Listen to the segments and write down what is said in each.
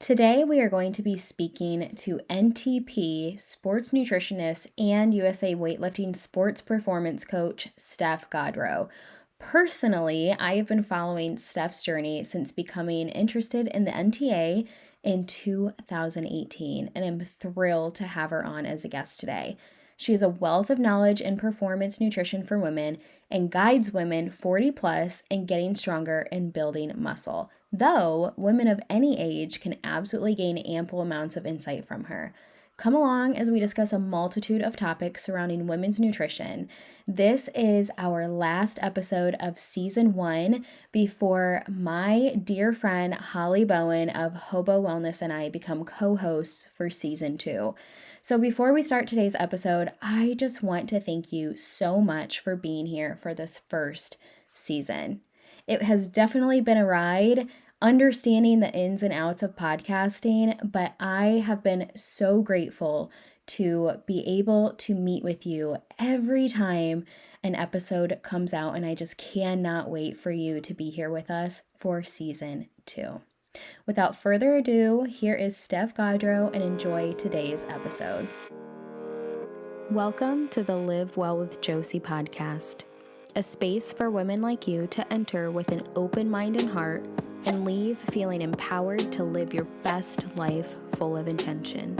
Today, we are going to be speaking to NTP, sports nutritionist, and USA weightlifting sports performance coach, Steph Gaudreau. Personally, I have been following Steph's journey since becoming interested in the NTA in 2018, and I'm thrilled to have her on as a guest today. She is a wealth of knowledge in performance nutrition for women and guides women 40 plus in getting stronger and building muscle. Though women of any age can absolutely gain ample amounts of insight from her. Come along as we discuss a multitude of topics surrounding women's nutrition. This is our last episode of season 1 before my dear friend Holly Bowen of Hobo Wellness and I become co-hosts for season 2. So before we start today's episode, I just want to thank you so much for being here for this first season. It has definitely been a ride understanding the ins and outs of podcasting, but I have been so grateful to be able to meet with you every time an episode comes out, and I just cannot wait for you to be here with us for season 2. Without further ado, here is Steph Gaudreau, and enjoy today's episode. Welcome to the Live Well with Josie podcast, a space for women like you to enter with an open mind and heart and leave feeling empowered to live your best life full of intention.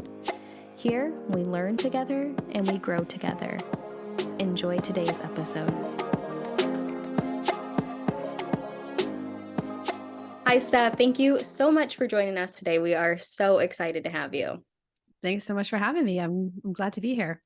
Here, we learn together and we grow together. Enjoy today's episode. Hi, Steph. Thank you so much for joining us today. We are so excited to have you. Thanks so much for having me. I'm glad to be here.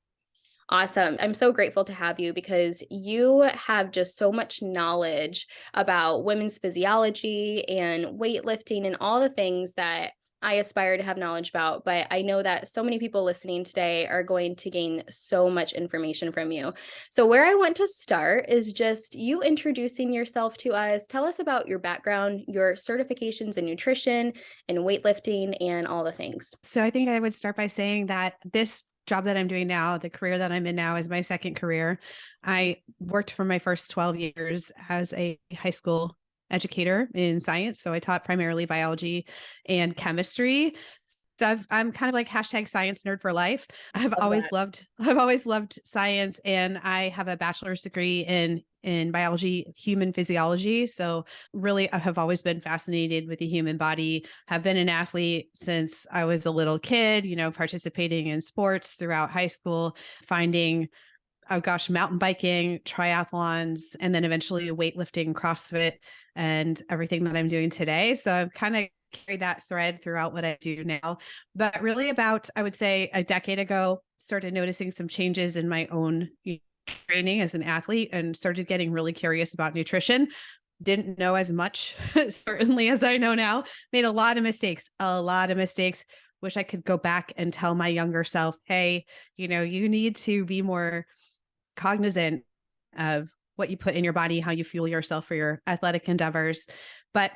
Awesome. I'm so grateful to have you because you have just so much knowledge about women's physiology and weightlifting and all the things that I aspire to have knowledge about. But I know that so many people listening today are going to gain so much information from you. So where I want to start is just you introducing yourself to us. Tell us about your background, your certifications in nutrition and weightlifting and all the things. So I think I would start by saying that this job that I'm doing now, the career that I'm in now, is my second career. I worked for my first 12 years as a high school educator in science. So I taught primarily biology and chemistry. So I'm kind of like hashtag science nerd for life. I've always loved science, and I have a bachelor's degree in biology, human physiology. So really, I have always been fascinated with the human body, have been an athlete since I was a little kid, participating in sports throughout high school, finding mountain biking, triathlons, and then eventually weightlifting, CrossFit, and everything that I'm doing today. So I've kind of carried that thread throughout what I do now. But really about, I would say, a decade ago, started noticing some changes in my own training as an athlete and started getting really curious about nutrition. Didn't know as much, certainly, as I know now. Made a lot of mistakes. Wish I could go back and tell my younger self, hey, you need to be more cognizant of what you put in your body, how you fuel yourself for your athletic endeavors. But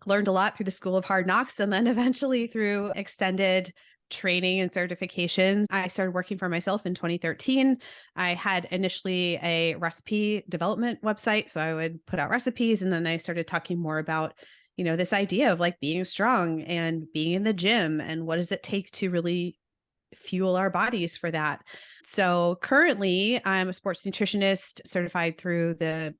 learned a lot through the School of Hard Knocks, and then eventually through extended training and certifications. I started working for myself in 2013. I had initially a recipe development website, so I would put out recipes, and then I started talking more about this idea of like being strong and being in the gym, and what does it take to really fuel our bodies for that. So currently I'm a sports nutritionist certified through the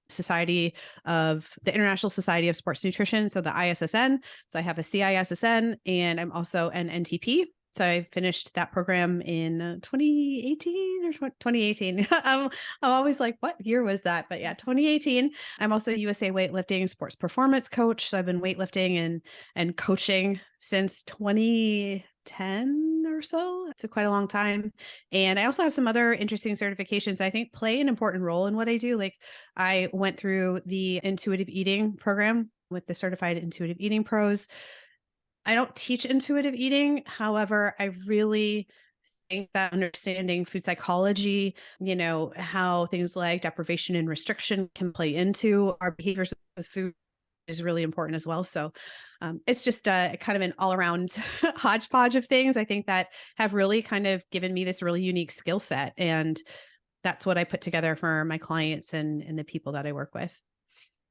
International Society of Sports Nutrition. So the ISSN. So I have a CISSN, and I'm also an NTP. So I finished that program in 2018 or 2018. I'm always like, what year was that? But yeah, 2018. I'm also a USA weightlifting sports performance coach. So I've been weightlifting and coaching since 2010 or so. It's quite a long time. And I also have some other interesting certifications that I think play an important role in what I do. Like I went through the intuitive eating program with the certified intuitive eating pros. I don't teach intuitive eating. However, I really think that understanding food psychology, how things like deprivation and restriction can play into our behaviors with food is really important as well. So it's just kind of an all around hodgepodge of things, I think, that have really kind of given me this really unique skill set. And that's what I put together for my clients and the people that I work with.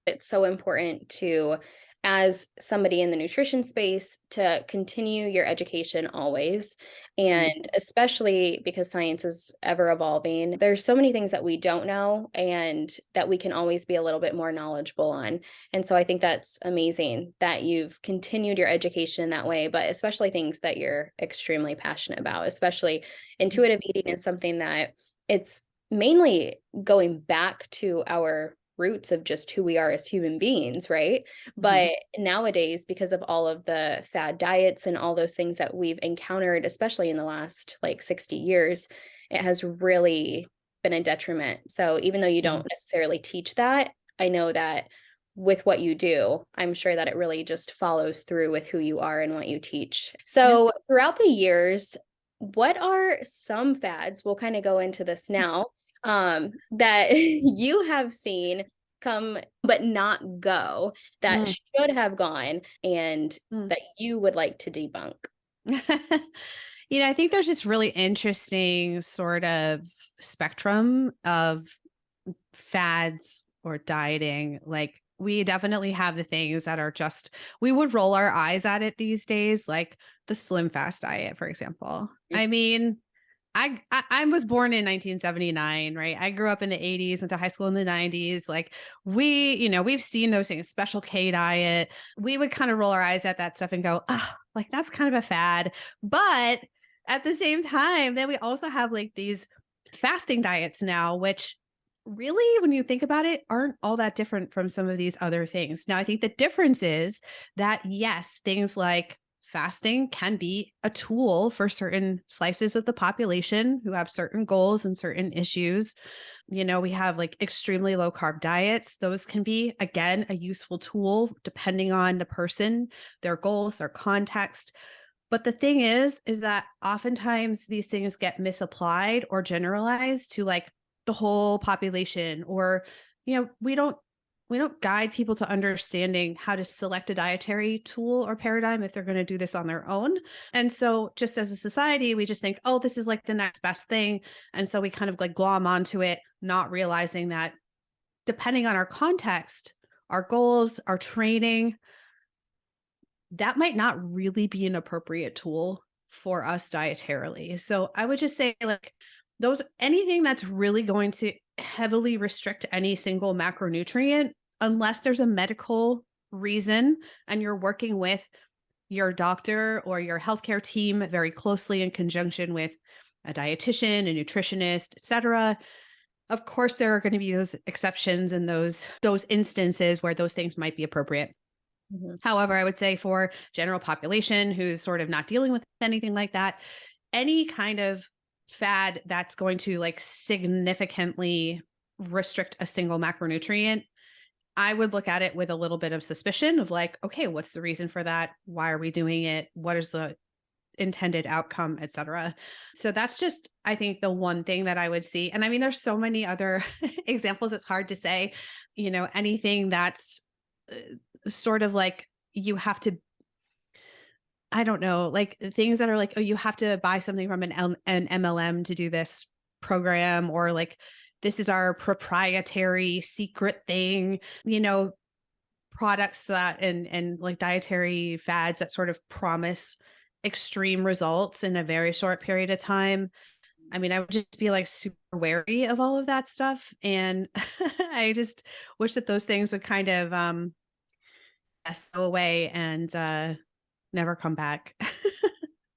It's so important to as somebody in the nutrition space to continue your education always. Mhm. And especially because science is ever evolving, there's so many things that we don't know and that we can always be a little bit more knowledgeable on. And so I think that's amazing that you've continued your education in that way, but especially things that you're extremely passionate about, especially intuitive eating is something that it's mainly going back to our roots of just who we are as human beings, right? Mhm. But nowadays, because of all of the fad diets and all those things that we've encountered, especially in the last like 60 years, it has really been a detriment. So even though you Mhm. don't necessarily teach that, I know that with what you do, I'm sure that it really just follows through with who you are and what you teach. Yeah. So throughout the years, what are some fads? We'll kind of go into this now, that you have seen come but not go, that Mm. should have gone and Mm. that you would like to debunk? I think there's this really interesting sort of spectrum of fads or dieting. Like we definitely have the things that are just we would roll our eyes at it these days, like the slim fast diet, for example. I mean, I was born in 1979, right? I grew up in the 80s, went to high school in the 90s. Like we've seen those things, special K diet. We would kind of roll our eyes at that stuff and go, ah, like that's kind of a fad. But at the same time, then we also have like these fasting diets now, which really, when you think about it, aren't all that different from some of these other things. Now, I think the difference is that, yes, things like fasting can be a tool for certain slices of the population who have certain goals and certain issues. We have like extremely low carb diets. Those can be, again, a useful tool depending on the person, their goals, their context. But the thing is that oftentimes these things get misapplied or generalized to like the whole population, or, we don't guide people to understanding how to select a dietary tool or paradigm if they're going to do this on their own. And so just as a society, we just think, oh, this is like the next best thing. And so we kind of like glom onto it, not realizing that depending on our context, our goals, our training, that might not really be an appropriate tool for us dietarily. So I would just say like those anything that's really going to heavily restrict any single macronutrient, unless there's a medical reason and you're working with your doctor or your healthcare team very closely in conjunction with a dietitian, a nutritionist, etc. Of course, there are going to be those exceptions and those instances where those things might be appropriate. Mhm. However, I would say for general population who's sort of not dealing with anything like that, any kind of fad that's going to like significantly restrict a single macronutrient, I would look at it with a little bit of suspicion of like, okay, what's the reason for that? Why are we doing it? What is the intended outcome, et cetera? So that's just, I think, the one thing that I would see. And I mean, there's so many other examples. It's hard to say, anything that's sort of like you have to I don't know, like things that are like, oh, you have to buy something from an MLM to do this program, or like this is our proprietary secret thing, products that and like dietary fads that sort of promise extreme results in a very short period of time. I mean, I would just be like super wary of all of that stuff. And I just wish that those things would kind of go away and never come back.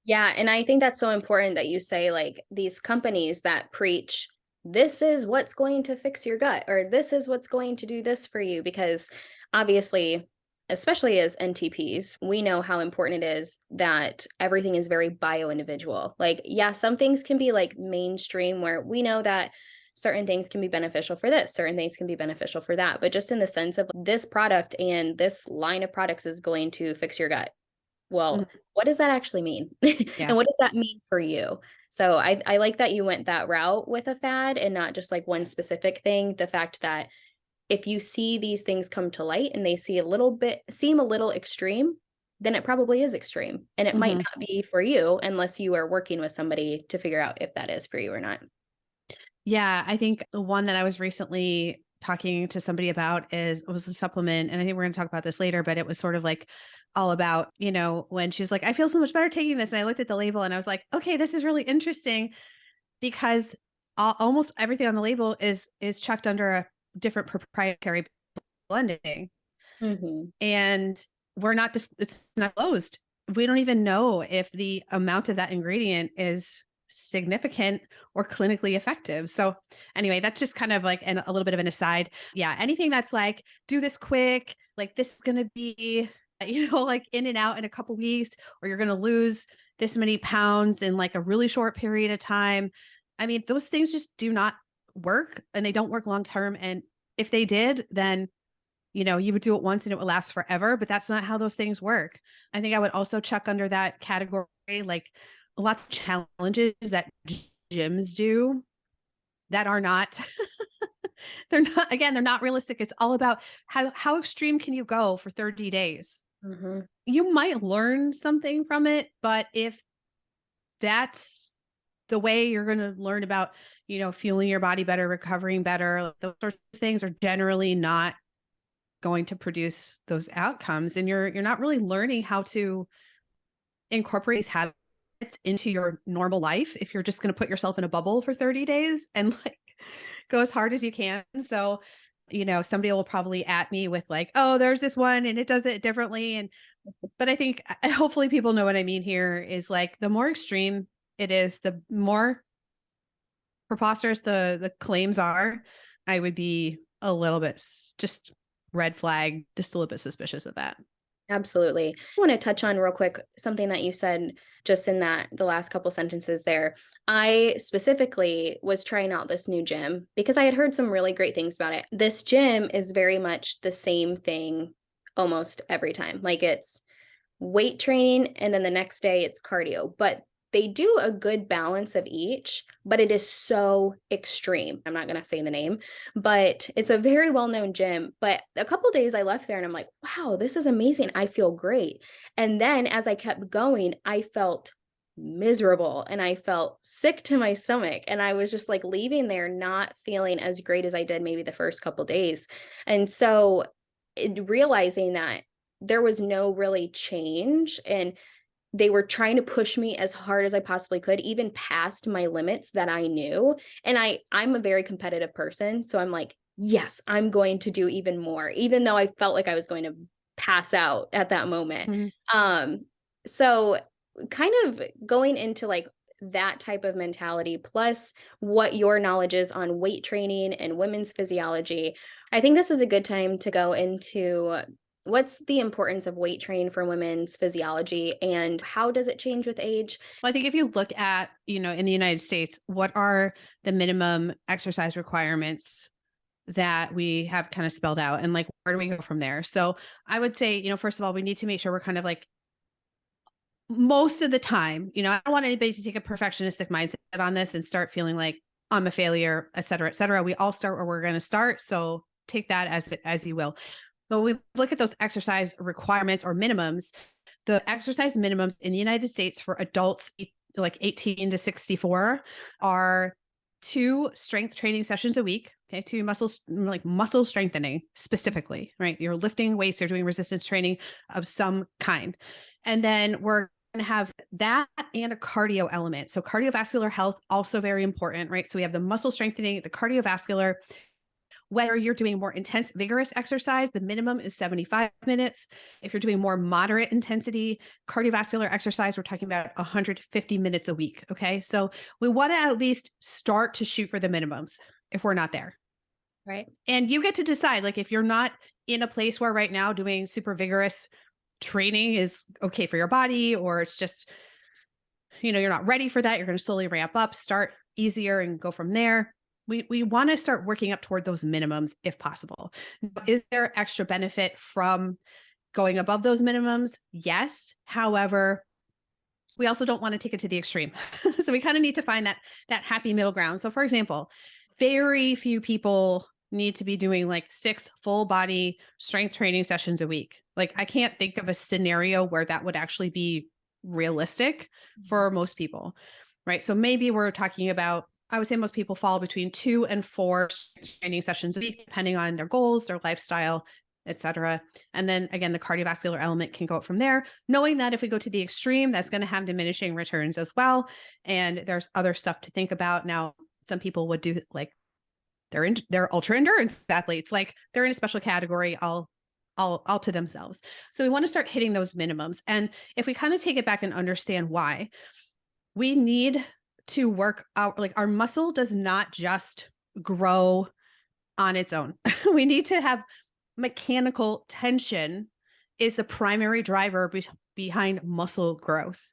Yeah, and I think that's so important that you say like these companies that preach this is what's going to fix your gut or this is what's going to do this for you, because obviously, especially as NTPs, we know how important it is that everything is very bio individual. Like, yeah, some things can be like mainstream where we know that certain things can be beneficial for this, certain things can be beneficial for that, but just in the sense of this product and this line of products is going to fix your gut. Well, Mhm. what does that actually mean? Yeah. And what does that mean for you? So I like that you went that route with a fad and not just like one specific thing. The fact that if you see these things come to light and they seem a little extreme, then it probably is extreme. And it might Mhm. not be for you unless you are working with somebody to figure out if that is for you or not. Yeah, I think the one that I was recently talking to somebody about was a supplement. And I think we're going to talk about this later, but it was sort of like all about, when she was like, I feel so much better taking this. And I looked at the label and I was like, okay, this is really interesting because almost everything on the label is chucked under a different proprietary blending. Mm-hmm. And it's not closed. We don't even know if the amount of that ingredient is significant or clinically effective. So anyway, that's just kind of like a little bit of an aside. Yeah. Anything that's like, do this quick, like this is going to be, like in and out in a couple weeks, or you're going to lose this many pounds in like a really short period of time. I mean, those things just do not work, and they don't work long term. And if they did, then you would do it once and it would last forever, but that's not how those things work. I think I would also chuck under that category, like lots of challenges that gyms do that are not, they're not realistic. It's all about how extreme can you go for 30 days? Mm-hmm. You might learn something from it, but if that's the way you're going to learn about, fueling your body better, recovering better, those sorts of things are generally not going to produce those outcomes. And you're not really learning how to incorporate these habits into your normal life if you're just going to put yourself in a bubble for 30 days and like go as hard as you can. So, somebody will probably at me with like, oh, there's this one and it does it differently. But I think hopefully people know what I mean here is like the more extreme it is, the more preposterous the claims are, I would be a little bit just red flag, just a little bit suspicious of that. Absolutely. I want to touch on real quick something that you said just in the last couple sentences there. I specifically was trying out this new gym because I had heard some really great things about it. This gym is very much the same thing almost every time. Like it's weight training and then the next day it's cardio, but they do a good balance of each, but it is so extreme. I'm not going to say the name, but it's a very well-known gym. But a couple days I left there and I'm like, wow, this is amazing. I feel great. And then as I kept going, I felt miserable and I felt sick to my stomach. And I was just like leaving there not feeling as great as I did maybe the first couple days. And so realizing that there was no really change and they were trying to push me as hard as I possibly could, even past my limits that I knew. And I'm a very competitive person. So I'm like, yes, I'm going to do even more, even though I felt like I was going to pass out at that moment. Mm-hmm. So kind of going into like that type of mentality, plus what your knowledge is on weight training and women's physiology, I think this is a good time to go into what's the importance of weight training for women's physiology and how does it change with age? Well, I think if you look at, in the United States, what are the minimum exercise requirements that we have kind of spelled out, and like, where do we go from there? So I would say, first of all, we need to make sure we're kind of like, most of the time, I don't want anybody to take a perfectionistic mindset on this and start feeling like I'm a failure, et cetera, et cetera. We all start where we're going to start. So take that as you will. But we look at those exercise requirements or minimums. The exercise minimums in the United States for adults like 18 to 64 are 2 strength training sessions a week. Okay. 2 muscle strengthening specifically, right? You're lifting weights, you're doing resistance training of some kind. And then we're going to have that and a cardio element. So cardiovascular health, also very important, right? So we have the muscle strengthening, the cardiovascular. Whether you're doing more intense, vigorous exercise, the minimum is 75 minutes. If you're doing more moderate intensity cardiovascular exercise, we're talking about 150 minutes a week. Okay. So we want to at least start to shoot for the minimums if we're not there. Right. And you get to decide, like, if you're not in a place where right now doing super vigorous training is okay for your body, or it's just, you're not ready for that, you're going to slowly ramp up, start easier and go from there. We want to start working up toward those minimums if possible. Is there extra benefit from going above those minimums? Yes. However, we also don't want to take it to the extreme. So we kind of need to find that happy middle ground. So for example, very few people need to be doing like 6 full body strength training sessions a week. Like, I can't think of a scenario where that would actually be realistic for most people, right? So maybe we're talking about I would say most people fall between 2 and 4 training sessions a week, depending on their goals, their lifestyle, etc. And then again, the cardiovascular element can go up from there, knowing that if we go to the extreme, that's going to have diminishing returns as well. And there's other stuff to think about. Now, some people would do like they're ultra endurance athletes, like they're in a special category all to themselves. So we want to start hitting those minimums. And if we kind of take it back and understand why, we need to work out, like our muscle does not just grow on its own. We need to have mechanical tension is the primary driver behind muscle growth,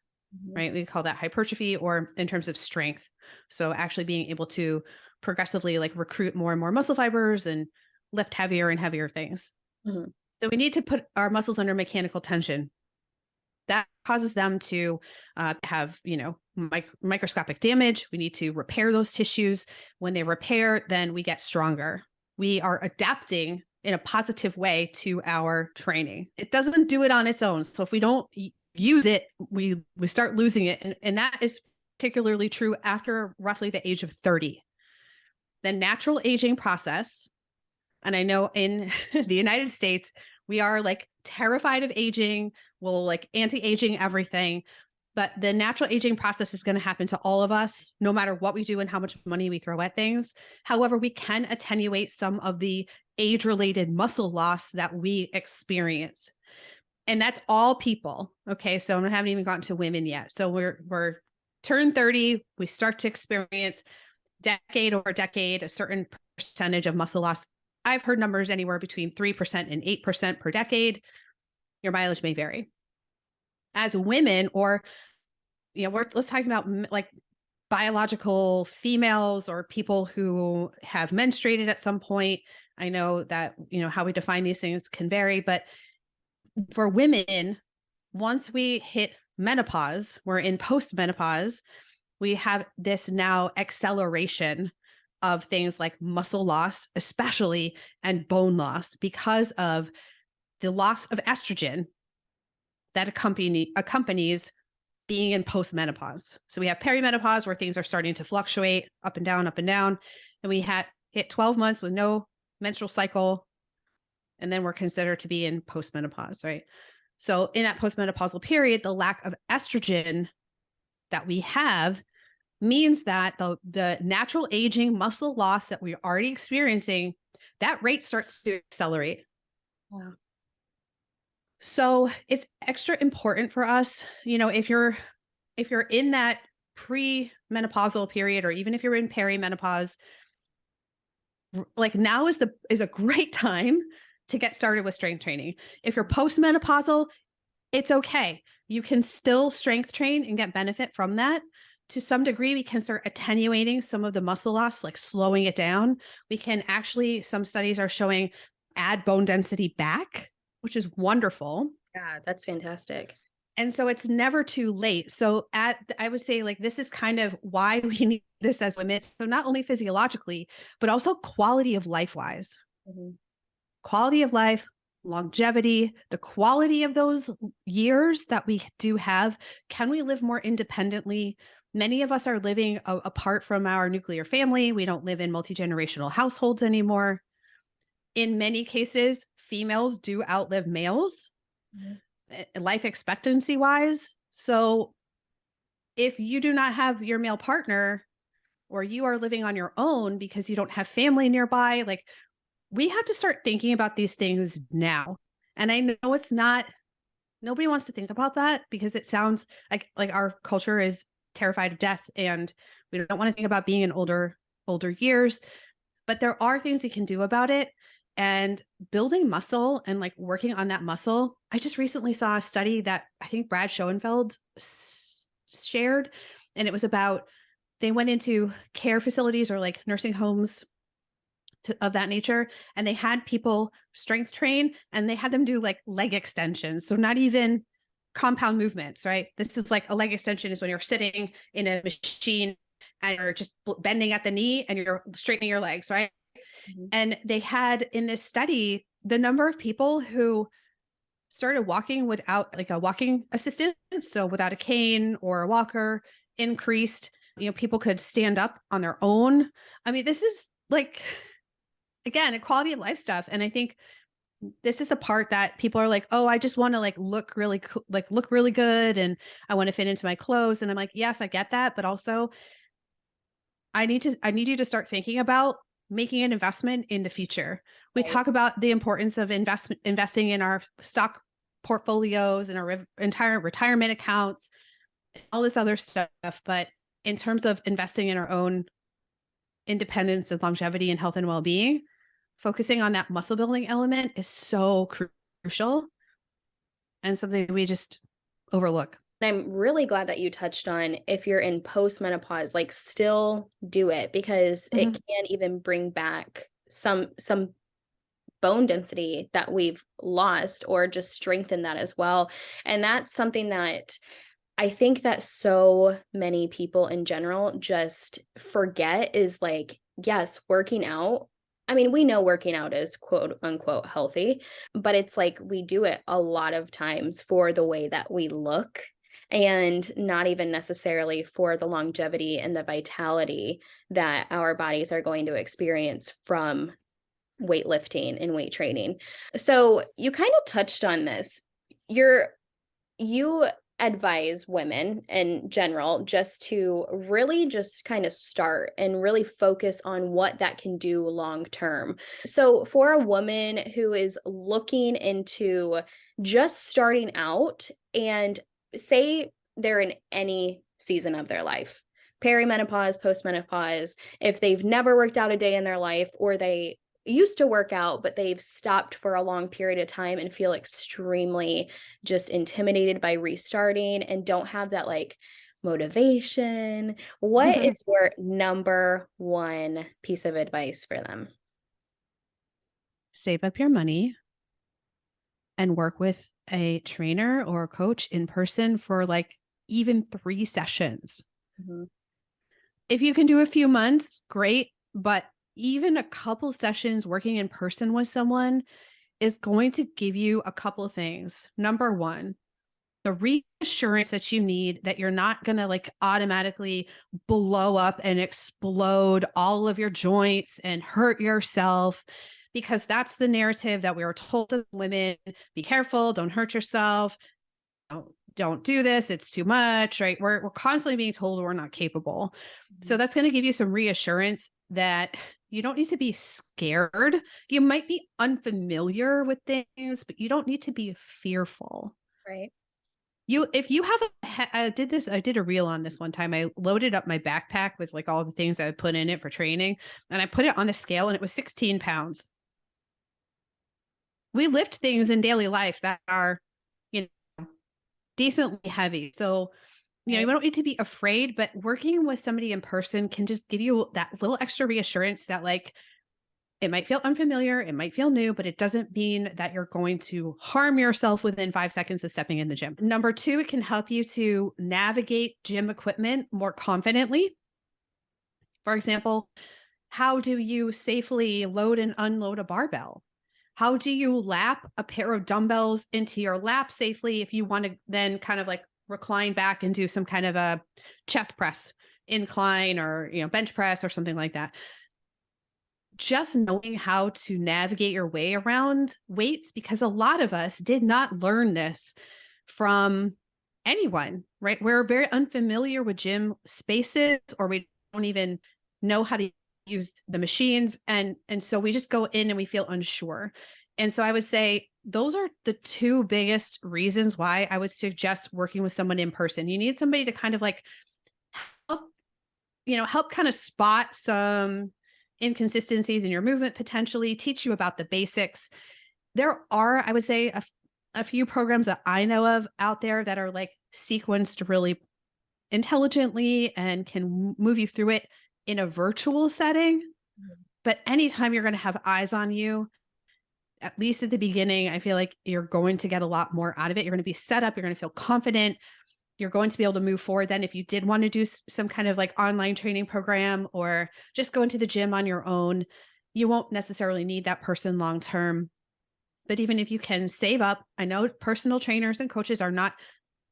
right? We call that hypertrophy, or in terms of strength. So actually being able to progressively like recruit more and more muscle fibers and lift heavier and heavier things. Mm-hmm. So we need to put our muscles under mechanical tension. That causes them to have, microscopic damage. We need to repair those tissues. When they repair, then we get stronger. We are adapting in a positive way to our training. It doesn't do it on its own. So if we don't use it, we start losing it. And that is particularly true after roughly the age of 30. The natural aging process, and I know in the United States, we are like terrified of aging. We'll like anti-aging everything. But the natural aging process is going to happen to all of us, no matter what we do and how much money we throw at things. However, we can attenuate some of the age-related muscle loss that we experience. And that's all people. Okay. So I haven't even gotten to women yet. So we're turn 30, we start to experience decade over decade, a certain percentage of muscle loss. I've heard numbers anywhere between 3% and 8% per decade. Your mileage may vary. As women, or, let's talk about like biological females or people who have menstruated at some point. I know that, how we define these things can vary, but for women, once we hit menopause, we're in post-menopause, we have this now acceleration of things like muscle loss, especially, and bone loss because of the loss of estrogen that accompanies being in post-menopause. So we have perimenopause where things are starting to fluctuate up and down, and we hit 12 months with no menstrual cycle, and then we're considered to be in post-menopause, right? So in that postmenopausal period, the lack of estrogen that we have means that the natural aging muscle loss that we're already experiencing, that rate starts to accelerate. Wow. So it's extra important for us, if you're in that pre-menopausal period, or even if you're in perimenopause, like now is a great time to get started with strength training. If you're postmenopausal, it's okay. You can still strength train and get benefit from that. To some degree, we can start attenuating some of the muscle loss, like slowing it down. We can actually, some studies are showing, add bone density back, which is wonderful. Yeah, that's fantastic. And so it's never too late. So I would say like, this is kind of why we need this as women. So not only physiologically, but also quality of life wise. Mm-hmm. Quality of life, longevity, the quality of those years that we do have. Can we live more independently? Many of us are living apart from our nuclear family. We don't live in multi-generational households anymore. In many cases, females do outlive males, life expectancy wise. So if you do not have your male partner, or you are living on your own because you don't have family nearby, like we have to start thinking about these things now. And I know it's not, nobody wants to think about that because it sounds like our culture is terrified of death and we don't want to think about being in older years, but there are things we can do about it. And building muscle and like working on that muscle. I just recently saw a study that I think Brad Schoenfeld shared, and it was about, they went into care facilities or like nursing homes of that nature, and they had people strength train and they had them do like leg extensions. So not even compound movements, right? This is like a leg extension is when you're sitting in a machine and you're just bending at the knee and you're straightening your legs, right? Mm-hmm. And they had in this study, the number of people who started walking without like a walking assistant, so without a cane or a walker, increased. People could stand up on their own. I mean, this is like, again, a quality of life stuff. And I think this is the part that people are like, oh, I just want to like look really cool, like look really good. And I want to fit into my clothes. And I'm like, yes, I get that. But also I need you to start thinking about making an investment in the future. We Right. talk about the importance of investing in our stock portfolios and our entire retirement accounts, all this other stuff. But in terms of investing in our own independence and longevity and health and well-being, focusing on that muscle building element is so crucial and something we just overlook. And I'm really glad that you touched on, if you're in postmenopause, like still do it, because it Mhm. can even bring back some bone density that we've lost, or just strengthen that as well. And that's something that I think that so many people in general just forget, is like, yes, working out. I mean, we know working out is quote unquote healthy, but it's like we do it a lot of times for the way that we look, and not even necessarily for the longevity and the vitality that our bodies are going to experience from weightlifting and weight training. So you kind of touched on this. You advise women in general just to really just kind of start and really focus on what that can do long term. So for a woman who is looking into just starting out, and say they're in any season of their life, perimenopause, postmenopause, if they've never worked out a day in their life, or they used to work out but they've stopped for a long period of time and feel extremely just intimidated by restarting and don't have that like motivation, what is your number one piece of advice for them? Save up your money and work with a trainer or a coach in person for like even 3 sessions. Mhm. If you can do a few months, great. But even a couple sessions working in person with someone is going to give you a couple of things. Number one, the reassurance that you need that you're not going to like automatically blow up and explode all of your joints and hurt yourself, because that's the narrative that we were told as women. Be careful, don't hurt yourself, don't do this, it's too much, right? We're constantly being told we're not capable. So Mhm. that's going to give you some reassurance that you don't need to be scared. You might be unfamiliar with things, but you don't need to be fearful. Right. If you have I did a reel on this one time. I loaded up my backpack with like all the things I would put in it for training, and I put it on the scale and it was 16 pounds. We lift things in daily life that are, you know, decently heavy. So, you Right. don't need to be afraid, but working with somebody in person can just give you that little extra reassurance that like it might feel unfamiliar, it might feel new, but it doesn't mean that you're going to harm yourself within 5 seconds of stepping in the gym. Number two, it can help you to navigate gym equipment more confidently. For example, how do you safely load and unload a barbell? How do you lap a pair of dumbbells into your lap safely if you want to then kind of like recline back and do some kind of a chest press incline, or bench press or something like that? Just knowing how to navigate your way around weights, because a lot of us did not learn this from anyone, right? We're very unfamiliar with gym spaces, or we don't even know how to use the machines. And so we just go in and we feel unsure. And so I would say those are the two biggest reasons why I would suggest working with someone in person. You need somebody to kind of like help, help kind of spot some inconsistencies in your movement, potentially teach you about the basics. There are, I would say, a few programs that I know of out there that are like sequenced really intelligently and can move you through it in a virtual setting. Mhm. But anytime you're going to have eyes on you, at least at the beginning, I feel like you're going to get a lot more out of it. You're going to be set up, you're going to feel confident, you're going to be able to move forward. Then if you did want to do some kind of like online training program or just go into the gym on your own, you won't necessarily need that person long term. But even if you can save up, I know personal trainers and coaches are not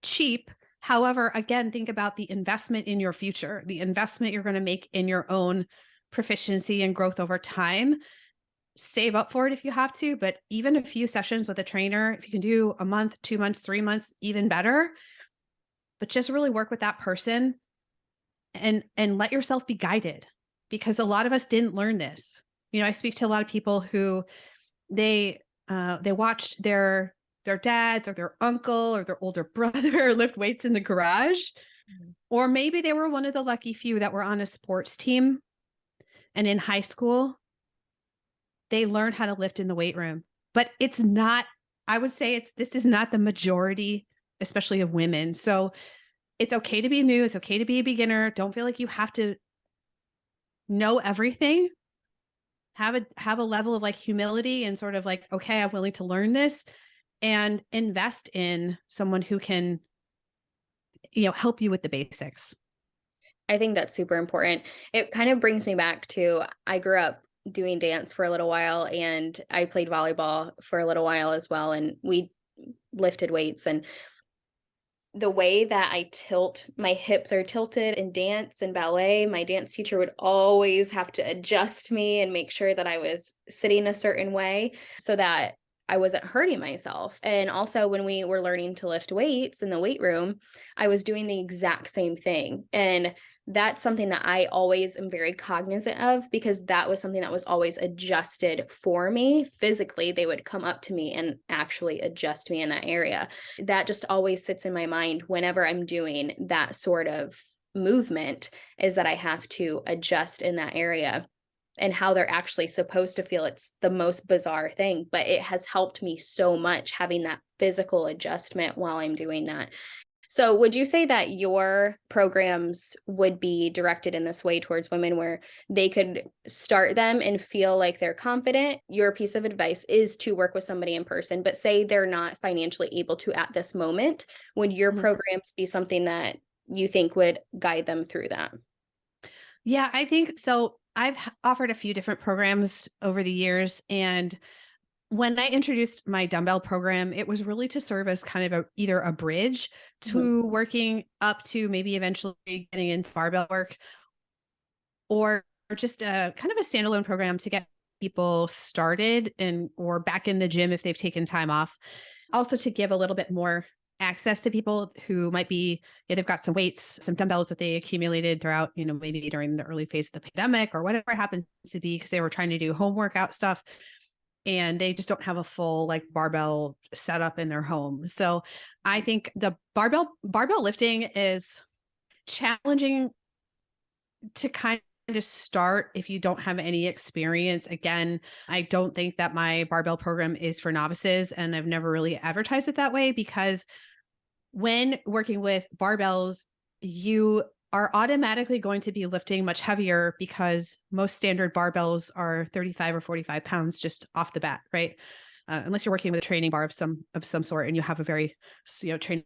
cheap. However, again, think about the investment in your future, the investment you're going to make in your own proficiency and growth over time. Save up for it if you have to, but even a few sessions with a trainer, if you can do a month, 2 months, 3 months, even better, but just really work with that person and let yourself be guided, because a lot of us didn't learn this. I speak to a lot of people who they watched their dads or their uncle or their older brother lift weights in the garage, or maybe they were one of the lucky few that were on a sports team, and in high school they learned how to lift in the weight room. But it's not, I would say this is not the majority, especially of women. So it's okay to be new. It's okay to be a beginner. Don't feel like you have to know everything. Have a level of like humility and sort of like, okay, I'm willing to learn this, and invest in someone who can, help you with the basics. I think that's super important. It kind of brings me back to, I grew up doing dance for a little while, and I played volleyball for a little while as well. And we lifted weights, and the way that I tilt, my hips are tilted in dance and ballet. My dance teacher would always have to adjust me and make sure that I was sitting a certain way so that I wasn't hurting myself. And also, when we were learning to lift weights in the weight room, I was doing the exact same thing. And that's something that I always am very cognizant of, because that was something that was always adjusted for me physically. They would come up to me and actually adjust me in that area. That just always sits in my mind whenever I'm doing that sort of movement, is that I have to adjust in that area, and how they're actually supposed to feel. It's the most bizarre thing, but it has helped me so much having that physical adjustment while I'm doing that. So would you say that your programs would be directed in this way towards women, where they could start them and feel like they're confident? Your piece of advice is to work with somebody in person, but say they're not financially able to at this moment. Would your Mhm. programs be something that you think would guide them through that? Yeah, I think so. I've offered a few different programs over the years. And when I introduced my dumbbell program, it was really to serve as kind of either a bridge Mhm. to working up to maybe eventually getting into barbell work, or just a kind of a standalone program to get people started and or back in the gym if they've taken time off. Also to give a little bit more access to people who might be, they've got some weights, some dumbbells that they accumulated throughout, maybe during the early phase of the pandemic or whatever it happens to be, because they were trying to do home workout stuff and they just don't have a full like barbell setup in their home. So I think the barbell lifting is challenging to kind of start if you don't have any experience. Again, I don't think that my barbell program is for novices, and I've never really advertised it that way, because when working with barbells, you are automatically going to be lifting much heavier, because most standard barbells are 35 or 45 pounds just off the bat, right? Unless you're working with a training bar of some sort and you have a very, training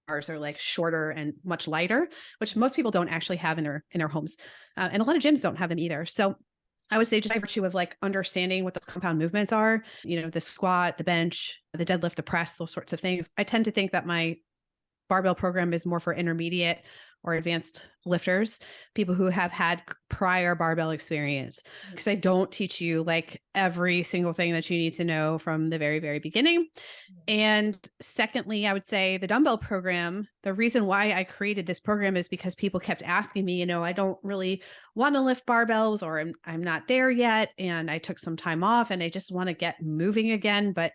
bars are like shorter and much lighter, which most people don't actually have in their homes, and a lot of gyms don't have them either. So I would say, just by virtue of like understanding what those compound movements are, the squat, the bench, the deadlift, the press, those sorts of things, I tend to think that my barbell program is more for intermediate or advanced lifters, people who have had prior barbell experience, because I don't teach you like every single thing that you need to know from the very, very beginning. And secondly, I would say the dumbbell program, the reason why I created this program is because people kept asking me, I don't really want to lift barbells, or I'm not there yet. And I took some time off and I just want to get moving again. But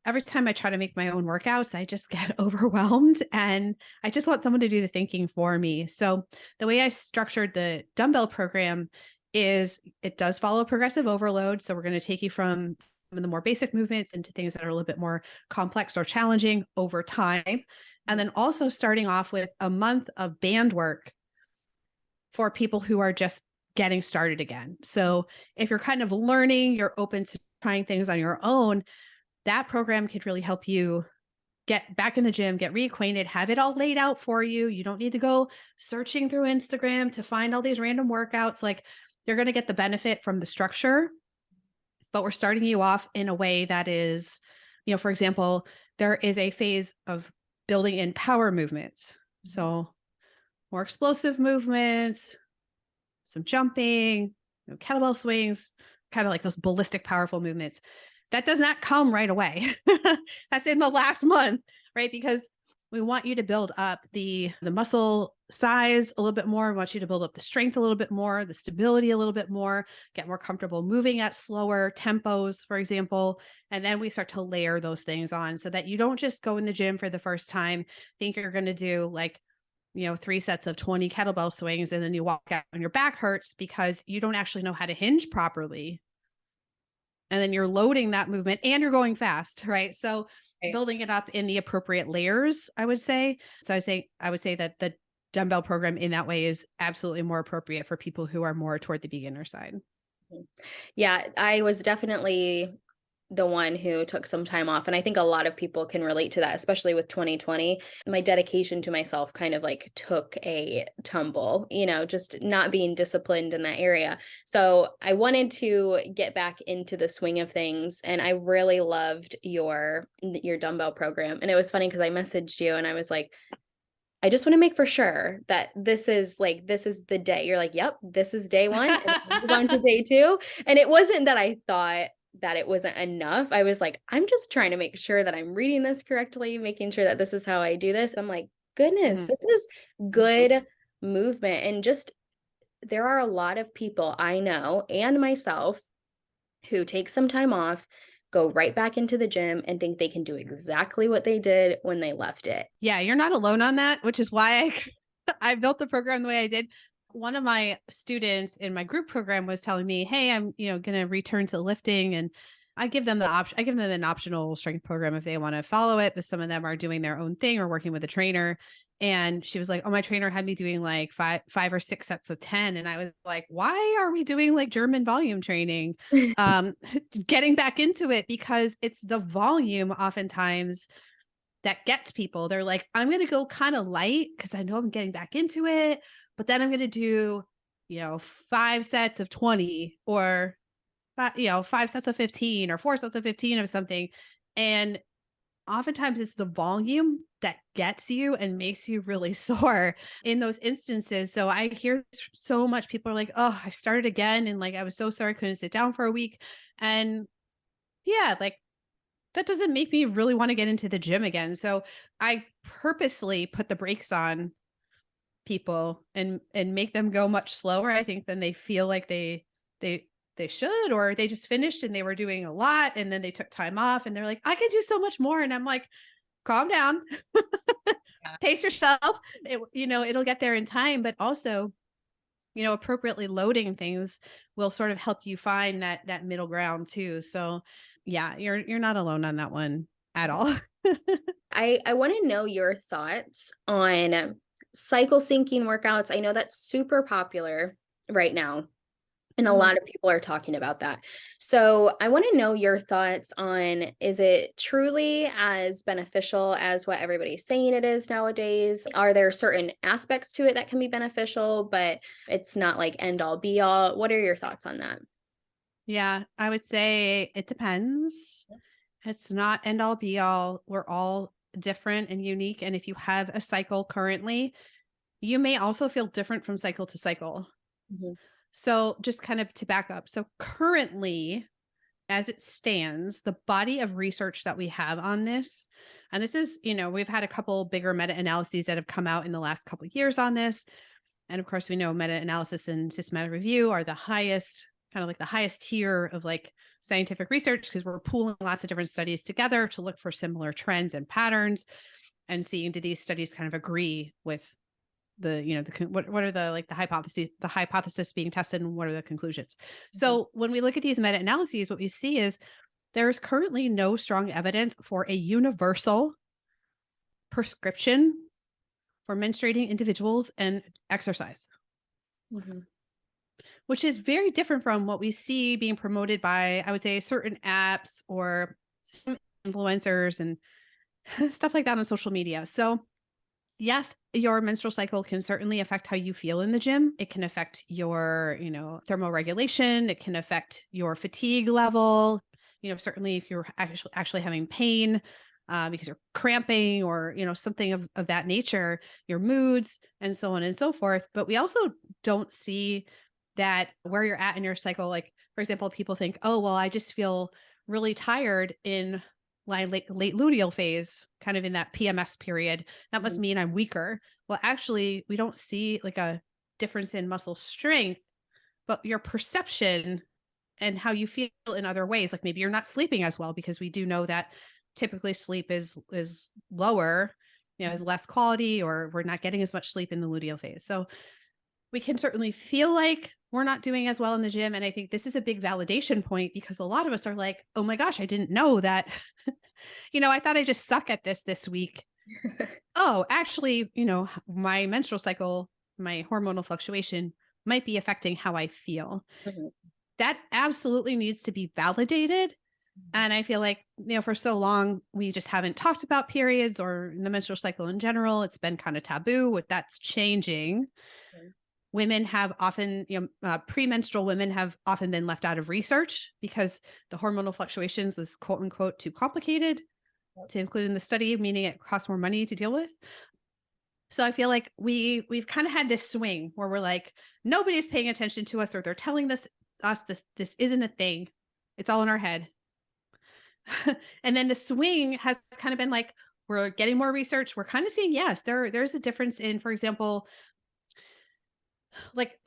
every time I try to make my own workouts, I just get overwhelmed and I just want someone to do the thinking for me. So the way I structured the dumbbell program is it does follow progressive overload. So we're going to take you from some of the more basic movements into things that are a little bit more complex or challenging over time. And then also starting off with a month of band work for people who are just getting started again. So if you're kind of learning, you're open to trying things on your own, that program could really help you get back in the gym, get reacquainted, have it all laid out for you. You don't need to go searching through Instagram to find all these random workouts. Like, you're going to get the benefit from the structure, but we're starting you off in a way that is, for example, there is a phase of building in power movements. So more explosive movements, some jumping, kettlebell swings, kind of like those ballistic, powerful movements. That does not come right away. That's in the last month, right? Because we want you to build up the muscle size a little bit more. We want you to build up the strength a little bit more, the stability a little bit more, get more comfortable moving at slower tempos, for example. And then we start to layer those things on so that you don't just go in the gym for the first time, think you're going to do like 3 sets of 20 kettlebell swings, and then you walk out and your back hurts because you don't actually know how to hinge properly. And then you're loading that movement and you're going fast, right? So Right. building it up in the appropriate layers, I would say. So I would say that the dumbbell program in that way is absolutely more appropriate for people who are more toward the beginner side. Yeah, I was definitely the one who took some time off. And I think a lot of people can relate to that, especially with 2020. My dedication to myself kind of like took a tumble, just not being disciplined in that area. So I wanted to get back into the swing of things. And I really loved your dumbbell program. And it was funny because I messaged you and I was like, I just want to make for sure that this is the day. You're like, yep, this is day one. And then move on to day two. And it wasn't that I thought that it wasn't enough. I was like, I'm just trying to make sure that I'm reading this correctly, making sure that this is how I do this. I'm like, goodness, Mhm. this is good movement. And just there are a lot of people I know and myself who take some time off, go right back into the gym and think they can do exactly what they did when they left it. Yeah, you're not alone on that, which is why I built the program the way I did. One of my students in my group program was telling me, "Hey, I'm, going to return to lifting," and I give them the option. I give them an optional strength program if they want to follow it, but some of them are doing their own thing or working with a trainer. And she was like, "Oh, my trainer had me doing like five or six sets of 10." And I was like, "Why are we doing like German volume training?" Um, getting back into it because it's the volume oftentimes that gets people. They're like, I'm going to go kind of light because I know I'm getting back into it, but then I'm going to do, 5 sets of 20 or, 5 sets of 15 or 4 sets of 15 of something. And oftentimes it's the volume that gets you and makes you really sore in those instances. So I hear so much people are like, oh, I started again. And like, I was so sorry, I couldn't sit down for a week. And yeah, like that doesn't make me really want to get into the gym again. So I purposely put the brakes on people and make them go much slower, I think, than they feel like they they should, or they just finished and they were doing a lot and then they took time off and they're like, I can do so much more. And I'm like, calm down, Yeah. pace yourself. It'll get there in time, but also, appropriately loading things will sort of help you find that middle ground too. So yeah, you're not alone on that one at all. I want to know your thoughts on cycle syncing workouts. I know that's super popular right now, and a Mhm. lot of people are talking about that. So I want to know your thoughts on, is it truly as beneficial as what everybody's saying it is nowadays? Are there certain aspects to it that can be beneficial, but it's not like end all be all? What are your thoughts on that? Yeah, I would say it depends. It's not end all be all. We're all different and unique. And if you have a cycle currently, you may also feel different from cycle to cycle. Mhm. So just kind of to back up. So currently, as it stands, the body of research that we have on this, and this is, we've had a couple bigger meta-analyses that have come out in the last couple of years on this. And of course, we know meta-analysis and systematic review are the highest, kind of like the highest tier of like scientific research, because we're pooling lots of different studies together to look for similar trends and patterns and seeing, do these studies kind of agree with what are the like the hypothesis being tested, and what are the conclusions. Mhm. So when we look at these meta-analyses, what we see is there is currently no strong evidence for a universal prescription for menstruating individuals and exercise, Mhm. which is very different from what we see being promoted by, I would say, certain apps or some influencers and stuff like that on social media. So yes, your menstrual cycle can certainly affect how you feel in the gym. It can affect your, thermoregulation. It can affect your fatigue level. Certainly if you're actually having pain. because you're cramping or, something of that nature, your moods and so on and so forth. But we also don't see that where you're at in your cycle. Like, for example, people think, oh, well, I just feel really tired in my late luteal phase, kind of in that PMS period. That must Mhm. mean I'm weaker. Well, actually, we don't see like a difference in muscle strength, but your perception and how you feel in other ways. Like maybe you're not sleeping as well, because we do know that typically sleep is lower, has less quality, or we're not getting as much sleep in the luteal phase. So we can certainly feel like we're not doing as well in the gym. And I think this is a big validation point, because a lot of us are like, oh my gosh, I didn't know that. I thought I just suck at this week. Oh, actually, my menstrual cycle, my hormonal fluctuation might be affecting how I feel. Mhm. That absolutely needs to be validated. And I feel like, for so long, we just haven't talked about periods or the menstrual cycle in general. It's been kind of taboo. What that's changing. Mhm. Women have often, premenstrual women have often been left out of research because the hormonal fluctuations is quote unquote too complicated Yep. to include in the study, meaning it costs more money to deal with. So I feel like we've kind of had this swing where we're like, nobody's paying attention to us, or they're telling us this isn't a thing. It's all in our head. And then the swing has kind of been like, we're getting more research. We're kind of seeing, yes, there's a difference in, for example, like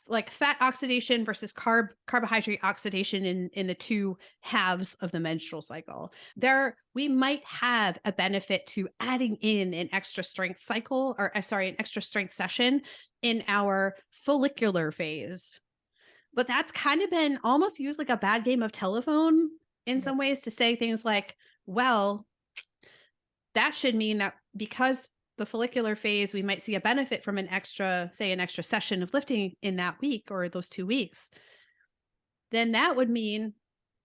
like fat oxidation versus carbohydrate oxidation in the two halves of the menstrual cycle. There we might have a benefit to adding in an extra strength cycle, or an extra strength session in our follicular phase. But that's kind of been almost used like a bad game of telephone in Mhm. some ways, to say things like, well, that should mean that because the follicular phase, we might see a benefit from an extra session of lifting in that week or those 2 weeks. Then that would mean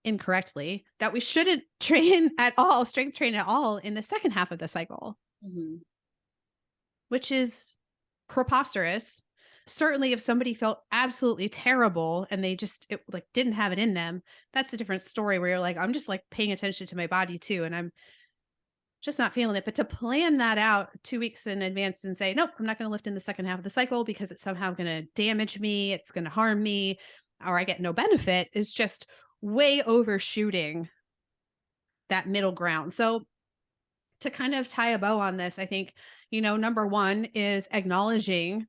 incorrectly that we shouldn't train at all, strength train at all in the second half of the cycle, Mhm. which is preposterous. Certainly, if somebody felt absolutely terrible and they just like didn't have it in them, that's a different story where you're like, I'm just like paying attention to my body too, and I'm just not feeling it. But to plan that out 2 weeks in advance and say, nope, I'm not going to lift in the second half of the cycle because it's somehow going to damage me, it's going to harm me, or I get no benefit, is just way overshooting that middle ground. So to kind of tie a bow on this, I think, number one is acknowledging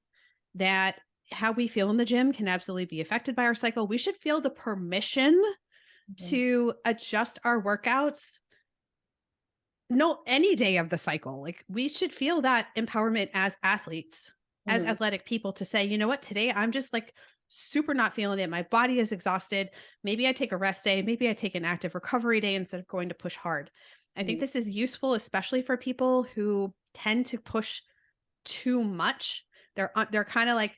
that how we feel in the gym can absolutely be affected by our cycle. We should feel the permission Mhm. to adjust our workouts no any day of the cycle. Like we should feel that empowerment as athletes, as Mhm. athletic people, to say, you know what, today I'm just like super not feeling it. My body is exhausted. Maybe I take a rest day. Maybe I take an active recovery day instead of going to push hard. I think Mhm. this is useful, especially for people who tend to push too much. They're kind of like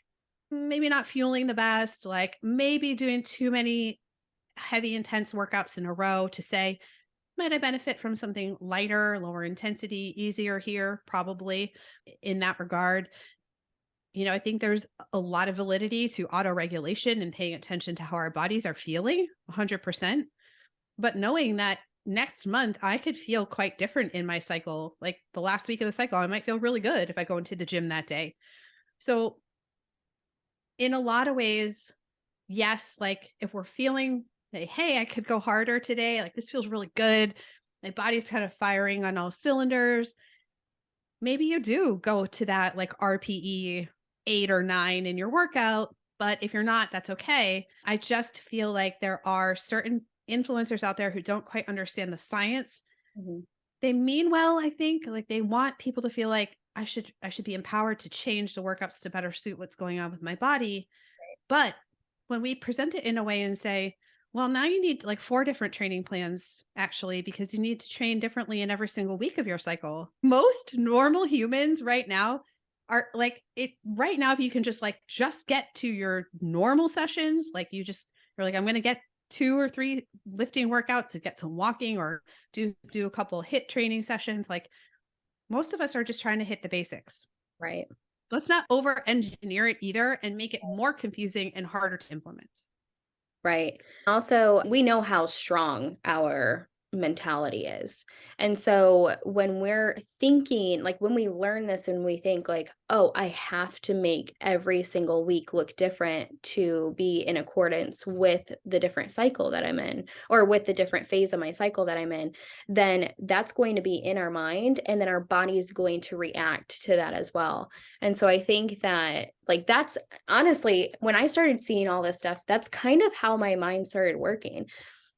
maybe not fueling the best, like maybe doing too many heavy, intense workouts in a row, to say, might I benefit from something lighter, lower intensity, easier here? Probably in that regard. I think there's a lot of validity to auto regulation and paying attention to how our bodies are feeling 100%. But knowing that next month I could feel quite different in my cycle, like the last week of the cycle, I might feel really good if I go into the gym that day. So, in a lot of ways, yes, like if we're feeling, hey, I could go harder today, like this feels really good, my body's kind of firing on all cylinders, maybe you do go to that like RPE 8 or 9 in your workout. But if you're not, that's okay. I just feel like there are certain influencers out there who don't quite understand the science. Mhm. They mean well, I think, like they want people to feel like I should be empowered to change the workouts to better suit what's going on with my body. But when we present it in a way and say, well, now you need like 4 different training plans, actually, because you need to train differently in every single week of your cycle. Most normal humans right now are like it right now. If you can just get to your normal sessions, like you're like, I'm going to get 2 or 3 lifting workouts to get some walking, or do a couple hit training sessions. Like most of us are just trying to hit the basics. Right. Let's not over engineer it either and make it more confusing and harder to implement. Right. Also, we know how strong our mentality is. And so when we're thinking, like when we learn this and we think like, oh, I have to make every single week look different to be in accordance with the different cycle that I'm in, or with the different phase of my cycle that I'm in, then that's going to be in our mind. And then our body is going to react to that as well. And so I think that, like, that's honestly, when I started seeing all this stuff, that's kind of how my mind started working.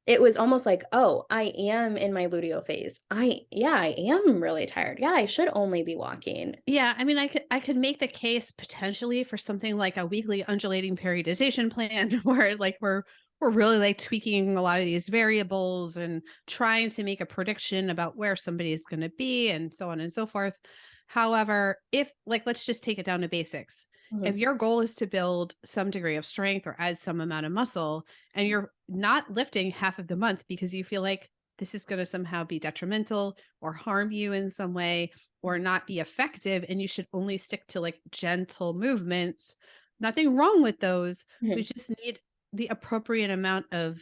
It was almost like, "Oh, I am in my luteal phase. Yeah, I am really tired. Yeah, I should only be walking." Yeah, I mean, I could make the case potentially for something like a weekly undulating periodization plan where like we're really like tweaking a lot of these variables and trying to make a prediction about where somebody is going to be and so on and so forth. However, if like let's just take it down to basics. If Mhm, your goal is to build some degree of strength or add some amount of muscle and you're not lifting half of the month because you feel like this is going to somehow be detrimental or harm you in some way, or not be effective and you should only stick to like gentle movements. Nothing wrong with those. We mhm, just need the appropriate amount of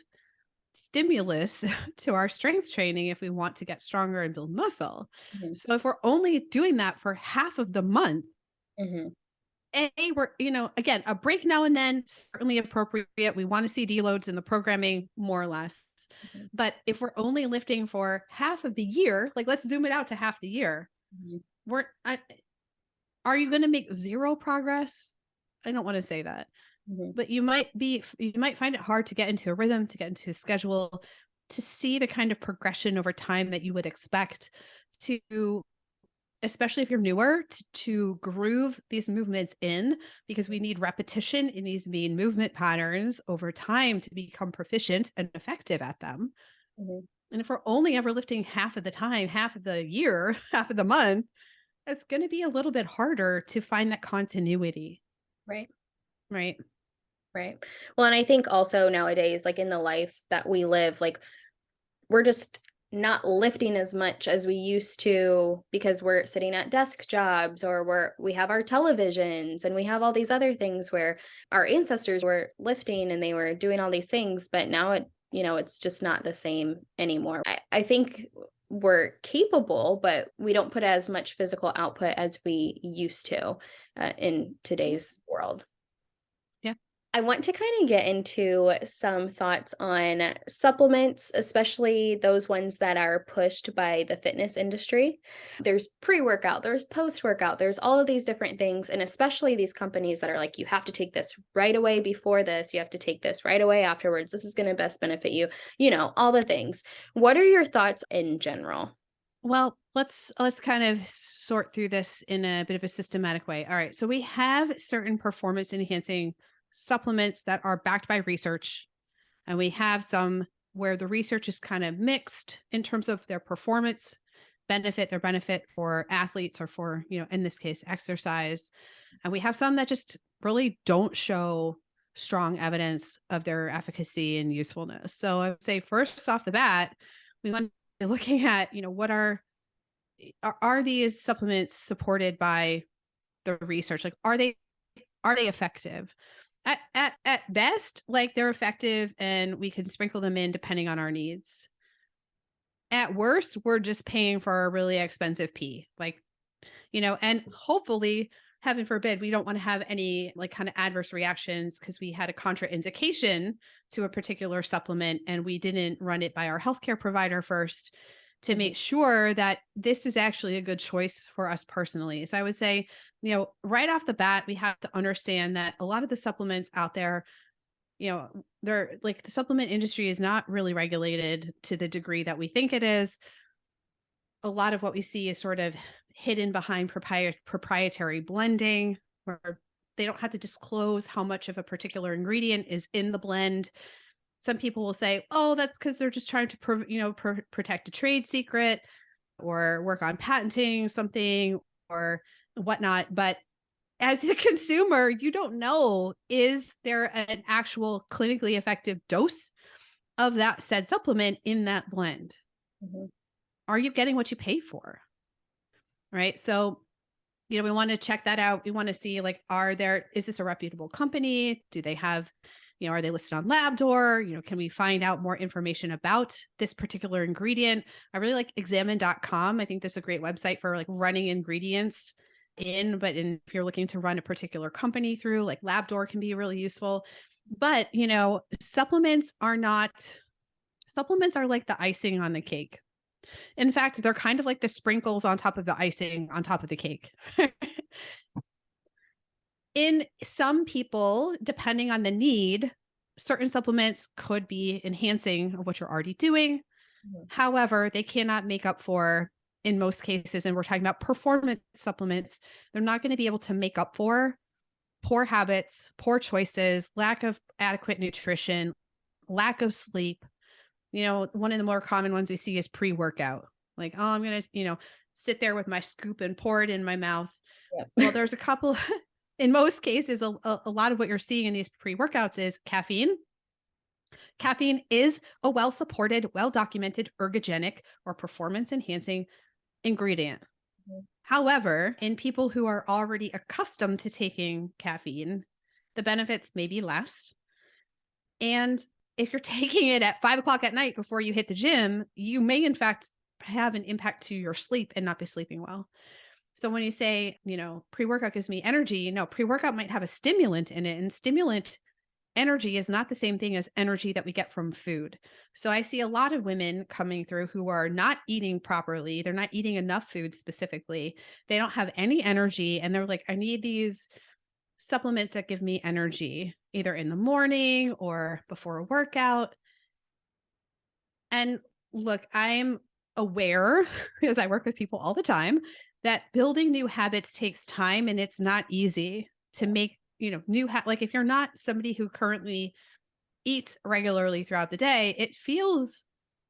stimulus to our strength training if we want to get stronger and build muscle. mhm, So if we're only doing that for half of the month, mhm, we're, again, a break now and then, certainly appropriate. We want to see deloads in the programming, more or less. mhm, But if we're only lifting for half of the year, like let's zoom it out to half the year, mhm, we're are you going to make zero progress? I don't want to say that, mhm, but you might find it hard to get into a rhythm, to get into a schedule, to see the kind of progression over time that you would expect to, especially if you're newer, to groove these movements in, because we need repetition in these main movement patterns over time to become proficient and effective at them. mhm. And if we're only ever lifting half of the time, half of the year, half of the month, it's going to be a little bit harder to find that continuity, Right, right? right. Well, and I think also nowadays, like in the life that we live, like we're just not lifting as much as we used to because we're sitting at desk jobs, or we have our televisions and we have all these other things where our ancestors were lifting and they were doing all these things, but now it's just not the same anymore. I think we're capable, but we don't put as much physical output as we used to in today's world. Yeah. I want to kind of get into some thoughts on supplements, especially those ones that are pushed by the fitness industry. There's pre workout, there's post workout, there's all of these different things. And especially these companies that are like, you have to take this right away before this, you have to take this right away afterwards. This is going to best benefit you, all the things. What are your thoughts in general? Well, let's kind of sort through this in a bit of a systematic way. All right. So we have certain performance enhancing supplements that are backed by research, and we have some where the research is kind of mixed in terms of their performance their benefit for athletes or for, in this case, exercise. And we have some that just really don't show strong evidence of their efficacy and usefulness. So I would say first off the bat, we want to be looking at, what are these supplements supported by the research? Like, are they effective? At best, like they're effective and we can sprinkle them in depending on our needs. At worst, we're just paying for a really expensive pee. Like, and hopefully, heaven forbid, we don't want to have any like kind of adverse reactions because we had a contraindication to a particular supplement and we didn't run it by our healthcare provider first to Mhm, make sure that this is actually a good choice for us personally. So I would say, right off the bat, we have to understand that a lot of the supplements out there, they're like the supplement industry is not really regulated to the degree that we think it is. A lot of what we see is sort of hidden behind proprietary blending, where they don't have to disclose how much of a particular ingredient is in the blend. Some people will say, "Oh, that's because they're just trying to, protect a trade secret or work on patenting something or whatnot." But as a consumer, you don't know, is there an actual clinically effective dose of that said supplement in that blend? mhm, Are you getting what you pay for? Right. So, we want to check that out. We want to see, like, is this a reputable company? Do they have, are they listed on Labdoor? Can we find out more information about this particular ingredient? I really like examine.com. I think this is a great website for like running ingredients if you're looking to run a particular company through, like Labdoor can be really useful. But, supplements are like the icing on the cake. In fact, they're kind of like the sprinkles on top of the icing on top of the cake. In some people, depending on the need, certain supplements could be enhancing of what you're already doing. Mhm. However, they cannot make up for, in most cases, and we're talking about performance supplements, they're not going to be able to make up for poor habits, poor choices, lack of adequate nutrition, lack of sleep. One of the more common ones we see is pre-workout. Like, oh, I'm going to, sit there with my scoop and pour it in my mouth. Yep. Well, there's a couple, in most cases, a lot of what you're seeing in these pre-workouts is caffeine. Caffeine is a well-supported, well-documented ergogenic or performance-enhancing ingredient. Mhm. However, in people who are already accustomed to taking caffeine, the benefits may be less. And if you're taking it at 5 o'clock at night before you hit the gym, you may in fact have an impact to your sleep and not be sleeping well. So when you say, pre-workout gives me energy, no, pre-workout might have a stimulant in it, and stimulant energy is not the same thing as energy that we get from food. So I see a lot of women coming through who are not eating properly. They're not eating enough food specifically. They don't have any energy. And they're like, I need these supplements that give me energy, either in the morning or before a workout. And look, I'm aware, because I work with people all the time, that building new habits takes time and it's not easy to make, like if you're not somebody who currently eats regularly throughout the day, it feels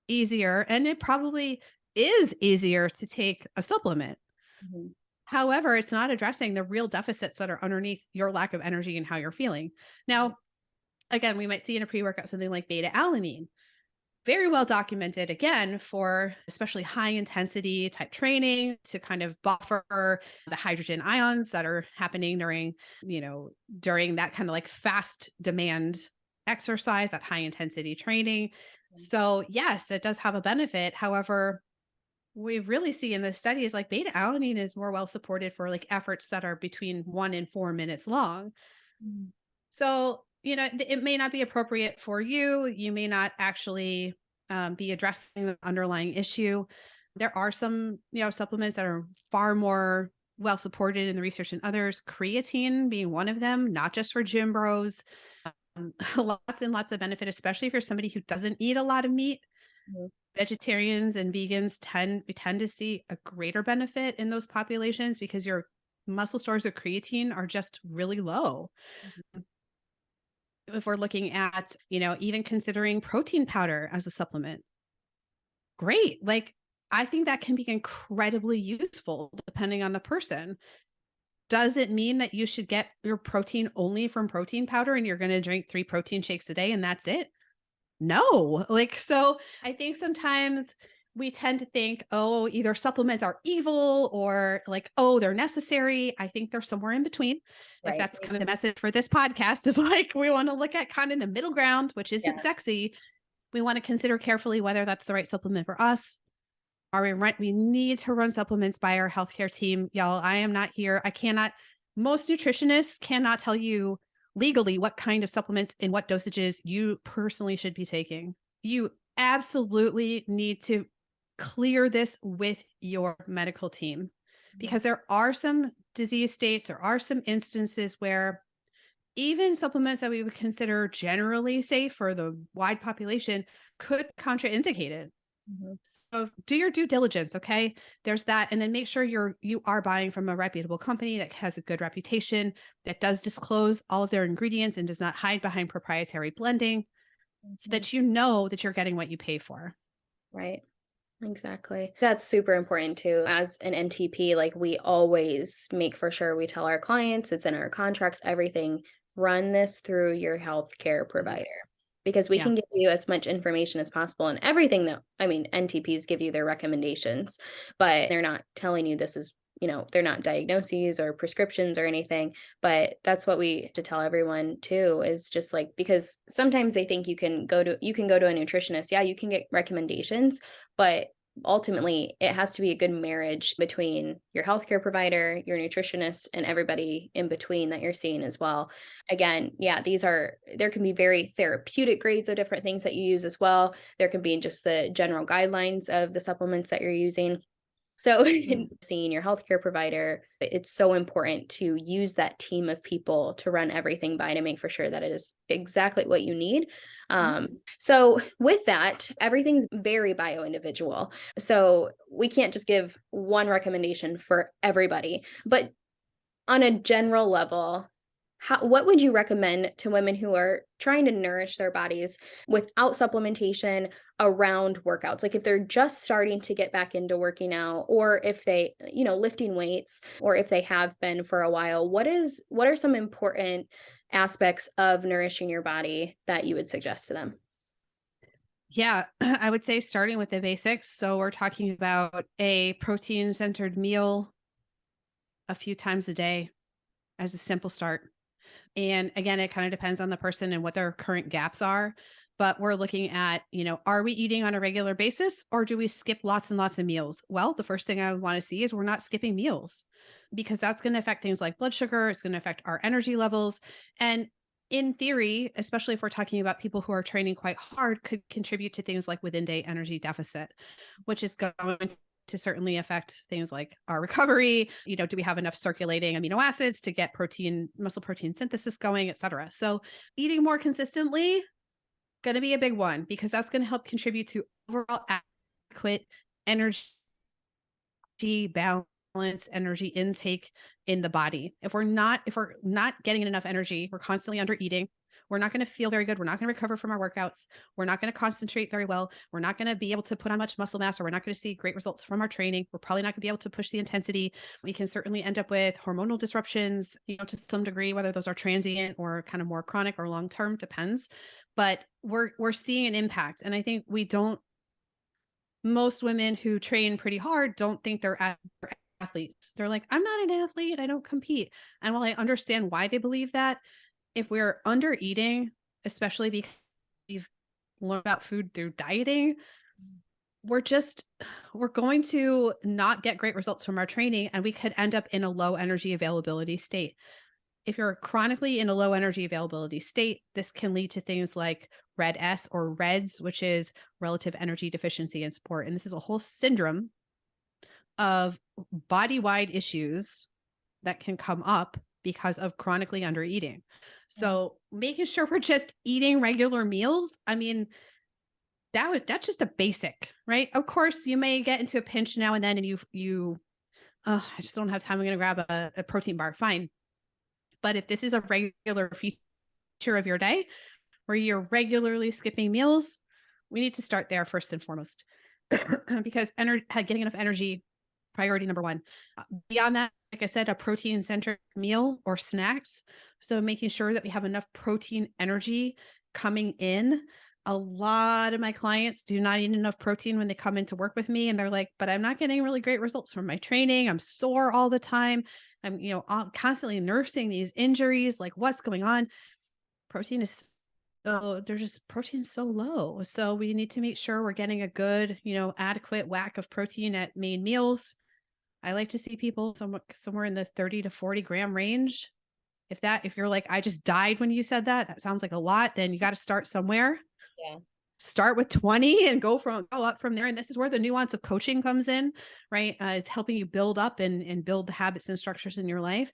easier, and it probably is easier to take a supplement. Mhm. However, it's not addressing the real deficits that are underneath your lack of energy and how you're feeling. Now, again, we might see in a pre-workout something like beta alanine, very well documented, again, for especially high intensity type training to kind of buffer the hydrogen ions that are happening during that kind of like fast demand exercise, that high intensity training. So yes, it does have a benefit. However, we really see in the studies like beta alanine is more well supported for like efforts that are between 1 and 4 minutes long. Mhm. So, it may not be appropriate for you. You may not actually be addressing the underlying issue. There are some, supplements that are far more well supported in the research than others. Creatine being one of them, not just for gym bros. Lots and lots of benefit, especially if you're somebody who doesn't eat a lot of meat. Mhm. Vegetarians and vegans tend to see a greater benefit in those populations because your muscle stores of creatine are just really low. If we're looking at, even considering protein powder as a supplement, great. Like, I think that can be incredibly useful depending on the person. Does it mean that you should get your protein only from protein powder and you're going to drink 3 protein shakes a day and that's it? No. Like, so I think sometimes we tend to think, oh, either supplements are evil or like, oh, they're necessary. I think they're somewhere in between. If Right. that's kind of the message for this podcast, is like, we want to look at kind of the middle ground, which isn't Yeah. sexy. We want to consider carefully whether that's the right supplement for us. We need to run supplements by our healthcare team. Y'all, I am not here. Most nutritionists cannot tell you legally what kind of supplements and what dosages you personally should be taking. You absolutely need to clear this with your medical team because there are some disease states, there are some instances where even supplements that we would consider generally safe for the wide population could contraindicate it. Mhm. So do your due diligence, okay? There's that, and then make sure you are buying from a reputable company that has a good reputation, that does disclose all of their ingredients and does not hide behind proprietary blending, so Mhm. that you know that you're getting what you pay for. Right. Exactly. That's super important too. As an NTP, like we always make for sure we tell our clients, it's in our contracts, everything, run this through your healthcare provider because we Yeah. can give you as much information as possible and everything that, I mean, NTPs give you their recommendations, but they're not telling you this is they're not diagnoses or prescriptions or anything, but that's what we to tell everyone too, is just like, because sometimes they think you can go to a nutritionist. Yeah, you can get recommendations, but ultimately it has to be a good marriage between your healthcare provider, your nutritionist, and everybody in between that you're seeing as well. Again, yeah, there can be very therapeutic grades of different things that you use as well. There can be just the general guidelines of the supplements that you're using. So, Mm. seeing your healthcare provider, it's so important to use that team of people to run everything by, to make for sure that it is exactly what you need. Mhm. So, with that, everything's very bio individual. So, we can't just give one recommendation for everybody. But on a general level, what would you recommend to women who are trying to nourish their bodies without supplementation around workouts? Like if they're just starting to get back into working out, or if they, lifting weights, or if they have been for a while, what are some important aspects of nourishing your body that you would suggest to them? Yeah, I would say starting with the basics. So we're talking about a protein centered meal a few times a day as a simple start. And again, it kind of depends on the person and what their current gaps are. But we're looking at, are we eating on a regular basis or do we skip lots and lots of meals? Well, the first thing I would want to see is we're not skipping meals because that's going to affect things like blood sugar. It's going to affect our energy levels. And in theory, especially if we're talking about people who are training quite hard, could contribute to things like within day energy deficit, which is going to certainly affect things like our recovery. Do we have enough circulating amino acids to get muscle protein synthesis going, et cetera? So eating more consistently, going to be a big one because that's going to help contribute to overall adequate energy balance, energy intake in the body. If we're not getting enough energy, we're constantly under eating. We're not going to feel very good. We're not going to recover from our workouts. We're not going to concentrate very well. We're not going to be able to put on much muscle mass, or we're not going to see great results from our training. We're probably not going to be able to push the intensity. We can certainly end up with hormonal disruptions, to some degree, whether those are transient or kind of more chronic or long-term, depends. But we're seeing an impact. And I think most women who train pretty hard don't think they're athletes. They're like, I'm not an athlete. I don't compete. And while I understand why they believe that, if we're under eating, especially because we've learned about food through dieting, we're just, we're going to not get great results from our training and we could end up in a low energy availability state. If you're chronically in a low energy availability state, this can lead to things like red S or REDS, which is relative energy deficiency in sport. And this is a whole syndrome of body-wide issues that can come up because of chronically under eating. Mhm. So making sure we're just eating regular meals. I mean, that's just a basic, right? Of course, you may get into a pinch now and then, and I just don't have time. I'm going to grab a protein bar. Fine. But if this is a regular feature of your day where you're regularly skipping meals, we need to start there first and foremost because getting enough energy, priority number one. Beyond that, like I said, a protein centered meal or snacks. So making sure that we have enough protein energy coming in. A lot of my clients do not eat enough protein when they come in to work with me. And they're like, but I'm not getting really great results from my training. I'm sore all the time. I'm, constantly nursing these injuries. Like, what's going on? Protein is There's just protein so low. So we need to make sure we're getting a good, adequate whack of protein at main meals. I like to see people somewhere in the 30 to 40 gram range. If you're like, I just died when you said that, that sounds like a lot, then you got to start somewhere. Yeah. Start with 20 and go up from there. And this is where the nuance of coaching comes in, right? Is helping you build up and build the habits and structures in your life,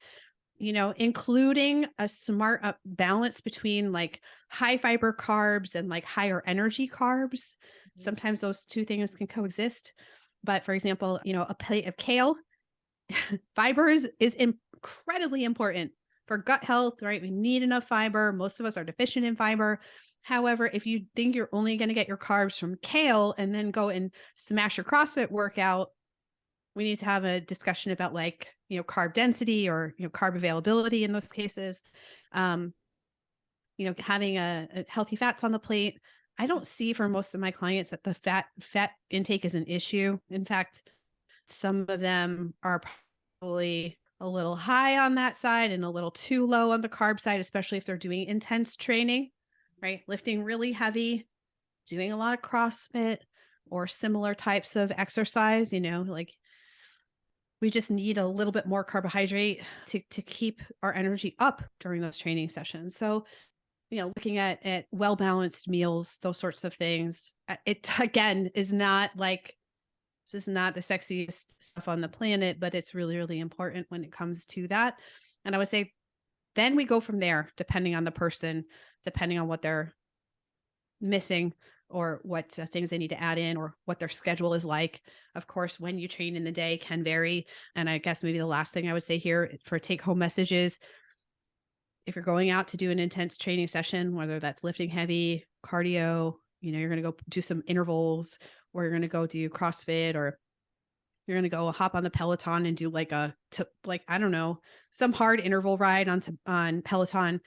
including a smart balance between like high fiber carbs and like higher energy carbs. Mhm. Sometimes those two things can coexist. But for example, a plate of kale, fibers is incredibly important for gut health, right? We need enough fiber. Most of us are deficient in fiber. However, if you think you're only going to get your carbs from kale and then go and smash your CrossFit workout, we need to have a discussion about like, carb density or, carb availability in those cases. Um, having a healthy fats on the plate. I don't see for most of my clients that the fat intake is an issue. In fact, some of them are probably a little high on that side and a little too low on the carb side, especially if they're doing intense training, right? Lifting really heavy, doing a lot of CrossFit or similar types of exercise, like we just need a little bit more carbohydrate to keep our energy up during those training sessions. So, looking at well-balanced meals, those sorts of things, it again is not like, this is not the sexiest stuff on the planet, but it's really, really important when it comes to that. And I would say then we go from there, depending on the person, depending on what they're missing or what things they need to add in or what their schedule is like. Of course, when you train in the day can vary. And I guess maybe the last thing I would say here for take home messages, if you're going out to do an intense training session, whether that's lifting heavy, cardio, you're going to go do some intervals, or you're going to go do CrossFit, or you're going to go hop on the Peloton and do like I don't know, some hard interval ride on Peloton.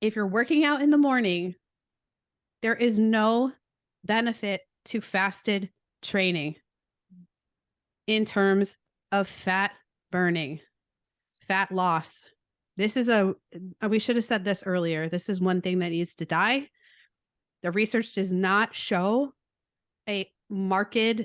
If you're working out in the morning, there is no benefit to fasted training in terms of fat burning, fat loss. We should have said this earlier. This is one thing that needs to die. The research does not show a marked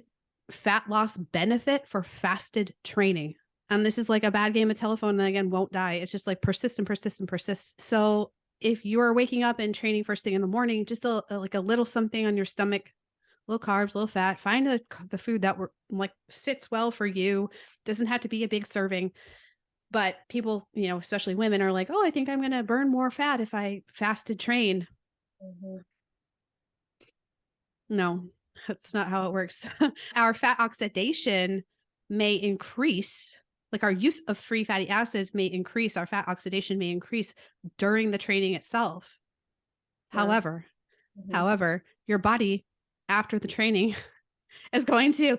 fat loss benefit for fasted training. And this is like a bad game of telephone that again won't die. It's just like persist and persist and persist. So if you are waking up and training first thing in the morning, just like a little something on your stomach, little carbs, little fat, find the food that sits well for you. Doesn't have to be a big serving. But people, especially women, are like, oh, I think I'm going to burn more fat if I fasted train. Mm-hmm. No, that's not how it works. Our fat oxidation may increase, like our use of free fatty acids may increase, our fat oxidation may increase during the training itself. Wow. However, your body after the training is going to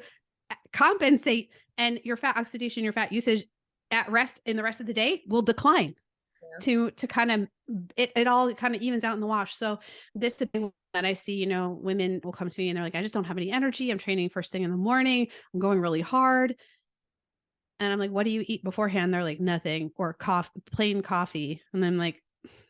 compensate, and your fat oxidation, your fat usage at rest in the rest of the day will decline. To kind of it all kind of evens out in the wash. So this is a big one that I see, women will come to me and they're like, I just don't have any energy. I'm training first thing in the morning. I'm going really hard. And I'm like, what do you eat beforehand? They're like, nothing, or plain coffee. And I'm like,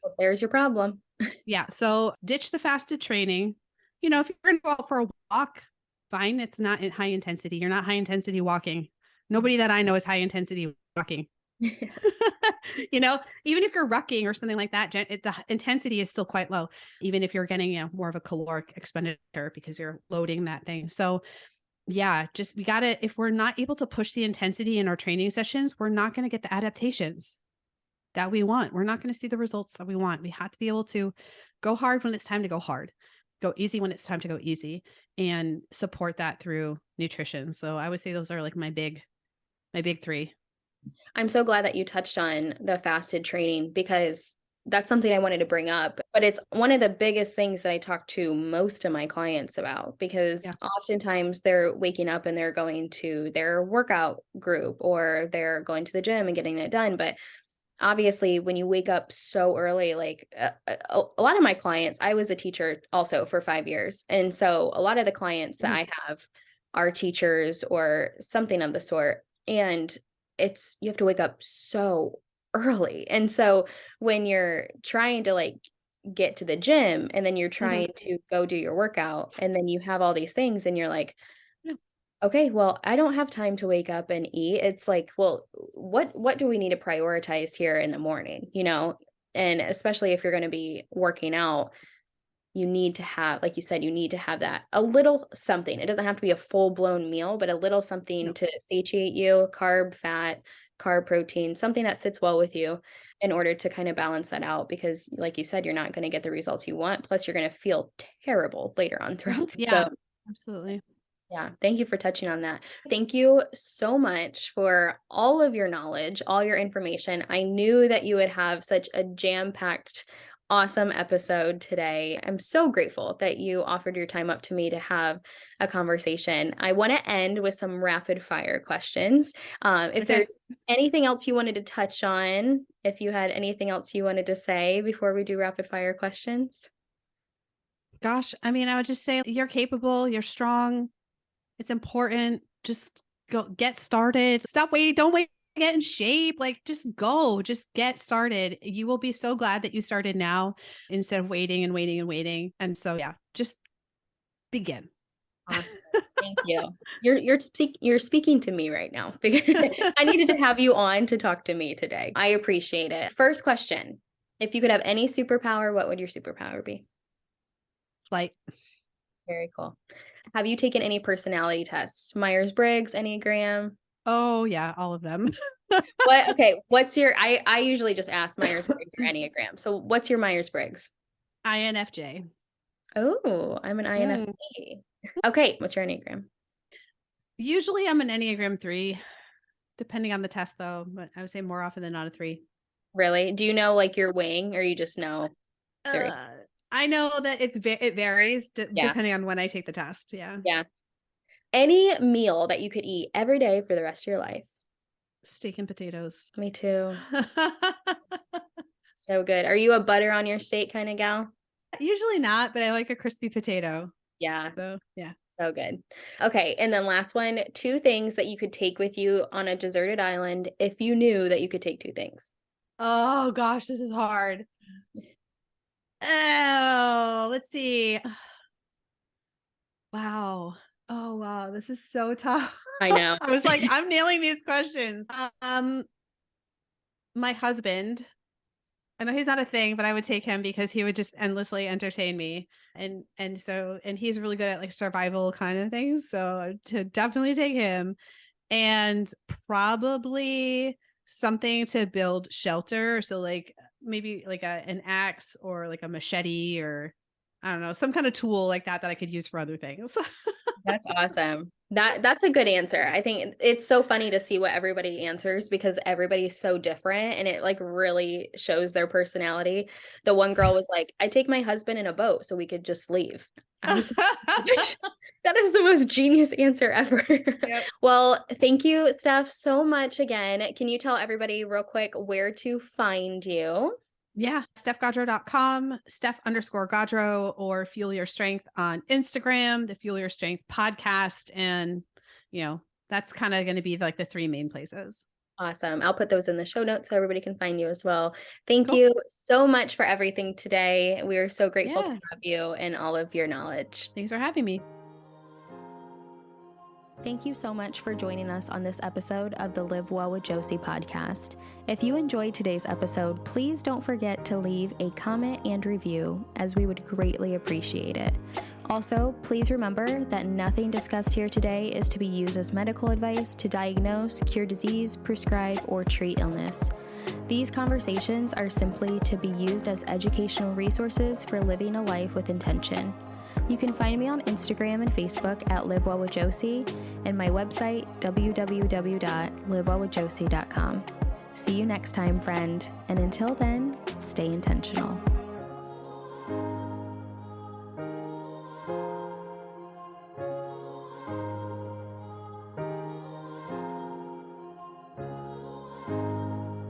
well, there's your problem. yeah. So ditch the fasted training. If you're going to go out for a walk, fine. It's not high intensity. You're not high intensity walking. Nobody that I know is high intensity walking. Even if you're rucking or something like that, the intensity is still quite low, even if you're getting more of a caloric expenditure because you're loading that thing. So yeah, just if we're not able to push the intensity in our training sessions, we're not going to get the adaptations that we want. We're not going to see the results that we want. We have to be able to go hard when it's time to go hard, go easy when it's time to go easy, and support that through nutrition. So I would say those are like my big three. I'm so glad that you touched on the fasted training because that's something I wanted to bring up, but it's one of the biggest things that I talk to most of my clients about because Yeah. oftentimes they're waking up and they're going to their workout group or they're going to the gym and getting it done. But obviously, when you wake up so early, like a lot of my clients, I was a teacher also for 5 years. And so a lot of the clients that I have are teachers or something of the sort. And you have to wake up so early. And so when you're trying to get to the gym and then you're trying to go do your workout and then you have all these things and you're like, Yeah. okay, well, I don't have time to wake up and eat. It's like, well, what do we need to prioritize here in the morning, And especially if you're going to be working out, you need to have, like you said, you need to have that a little something. It doesn't have to be a full-blown meal, but a little something Yep. to satiate you, carb, fat, carb, protein, something that sits well with you in order to kind of balance that out because like you said, you're not going to get the results you want. Plus you're going to feel terrible later on throughout the Yeah, so absolutely. yeah, thank you for touching on that. Thank you so much for all of your knowledge, all your information. I knew that you would have such a jam-packed, awesome episode today. I'm so grateful that you offered your time up to me to have a conversation. I want to end with some rapid fire questions. If Okay. there's anything else you wanted to touch on, if you had anything else you wanted to say before we do rapid fire questions. Gosh, I mean, I would just say you're capable, you're strong. It's important. Just go get started. Stop waiting. Don't wait to get in shape. Like just go, just get started. You will be so glad that you started now instead of waiting and waiting and waiting. And so, yeah, just begin. Awesome. Thank you. You're speaking to me right now. I needed to have you on to talk to me today. I appreciate it. First question. If you could have any superpower, what would your superpower be? Flight. Very cool. Have you taken any personality tests? Myers-Briggs, Enneagram? Oh yeah, all of them. What's your I usually just ask Myers-Briggs or Enneagram. So what's your Myers-Briggs? INFJ. Oh, I'm an INFP. Okay, what's your Enneagram? Usually I'm an Enneagram 3, depending on the test though, but I would say more often than not a 3. Really? Do you know like your wing or you just know 3? I know that it varies Yeah. depending on when I take the test. Yeah. Yeah. Any meal that you could eat every day for the rest of your life? Steak and potatoes. Me too. So good. Are you a butter on your steak kind of gal? Usually not, but I like a crispy potato. Yeah. So yeah. So good. Okay. And then last one, 2 things that you could take with you on a deserted island if you knew that you could take 2 things. Oh gosh, this is hard. Oh, let's see. Wow. Oh wow, this is so tough. I know. I was like, I'm nailing these questions. My husband, I know he's not a thing, but I would take him because he would just endlessly entertain me. And he's really good at like survival kind of things. So to definitely take him, and probably something to build shelter. So like maybe like an axe or like a machete or I don't know, some kind of tool like that I could use for other things. That's awesome. That's a good answer. I think it's so funny to see what everybody answers because everybody's so different and it like really shows their personality. The one girl was like, I take my husband in a boat so we could just leave. I was like, that is the most genius answer ever. Yep. Well, thank you, Steph, so much again. Can you tell everybody real quick where to find you? Yeah. StephGaudreau.com, Steph_Gaudreau, or Fuel Your Strength on Instagram, the Fuel Your Strength podcast. And, that's kind of going to be like the 3 main places. Awesome. I'll put those in the show notes so everybody can find you as well. Thank Cool. you so much for everything today. We are so grateful to Yeah. have you and all of your knowledge. Thanks for having me. Thank you so much for joining us on this episode of the Live Well with Josie podcast. If you enjoyed today's episode, please don't forget to leave a comment and review, as we would greatly appreciate it. Also, please remember that nothing discussed here today is to be used as medical advice to diagnose, cure disease, prescribe, or treat illness. These conversations are simply to be used as educational resources for living a life with intention. You can find me on Instagram and Facebook at Live Well with Josie and my website, www.livewellwithjosie.com. See you next time, friend, and until then, stay intentional.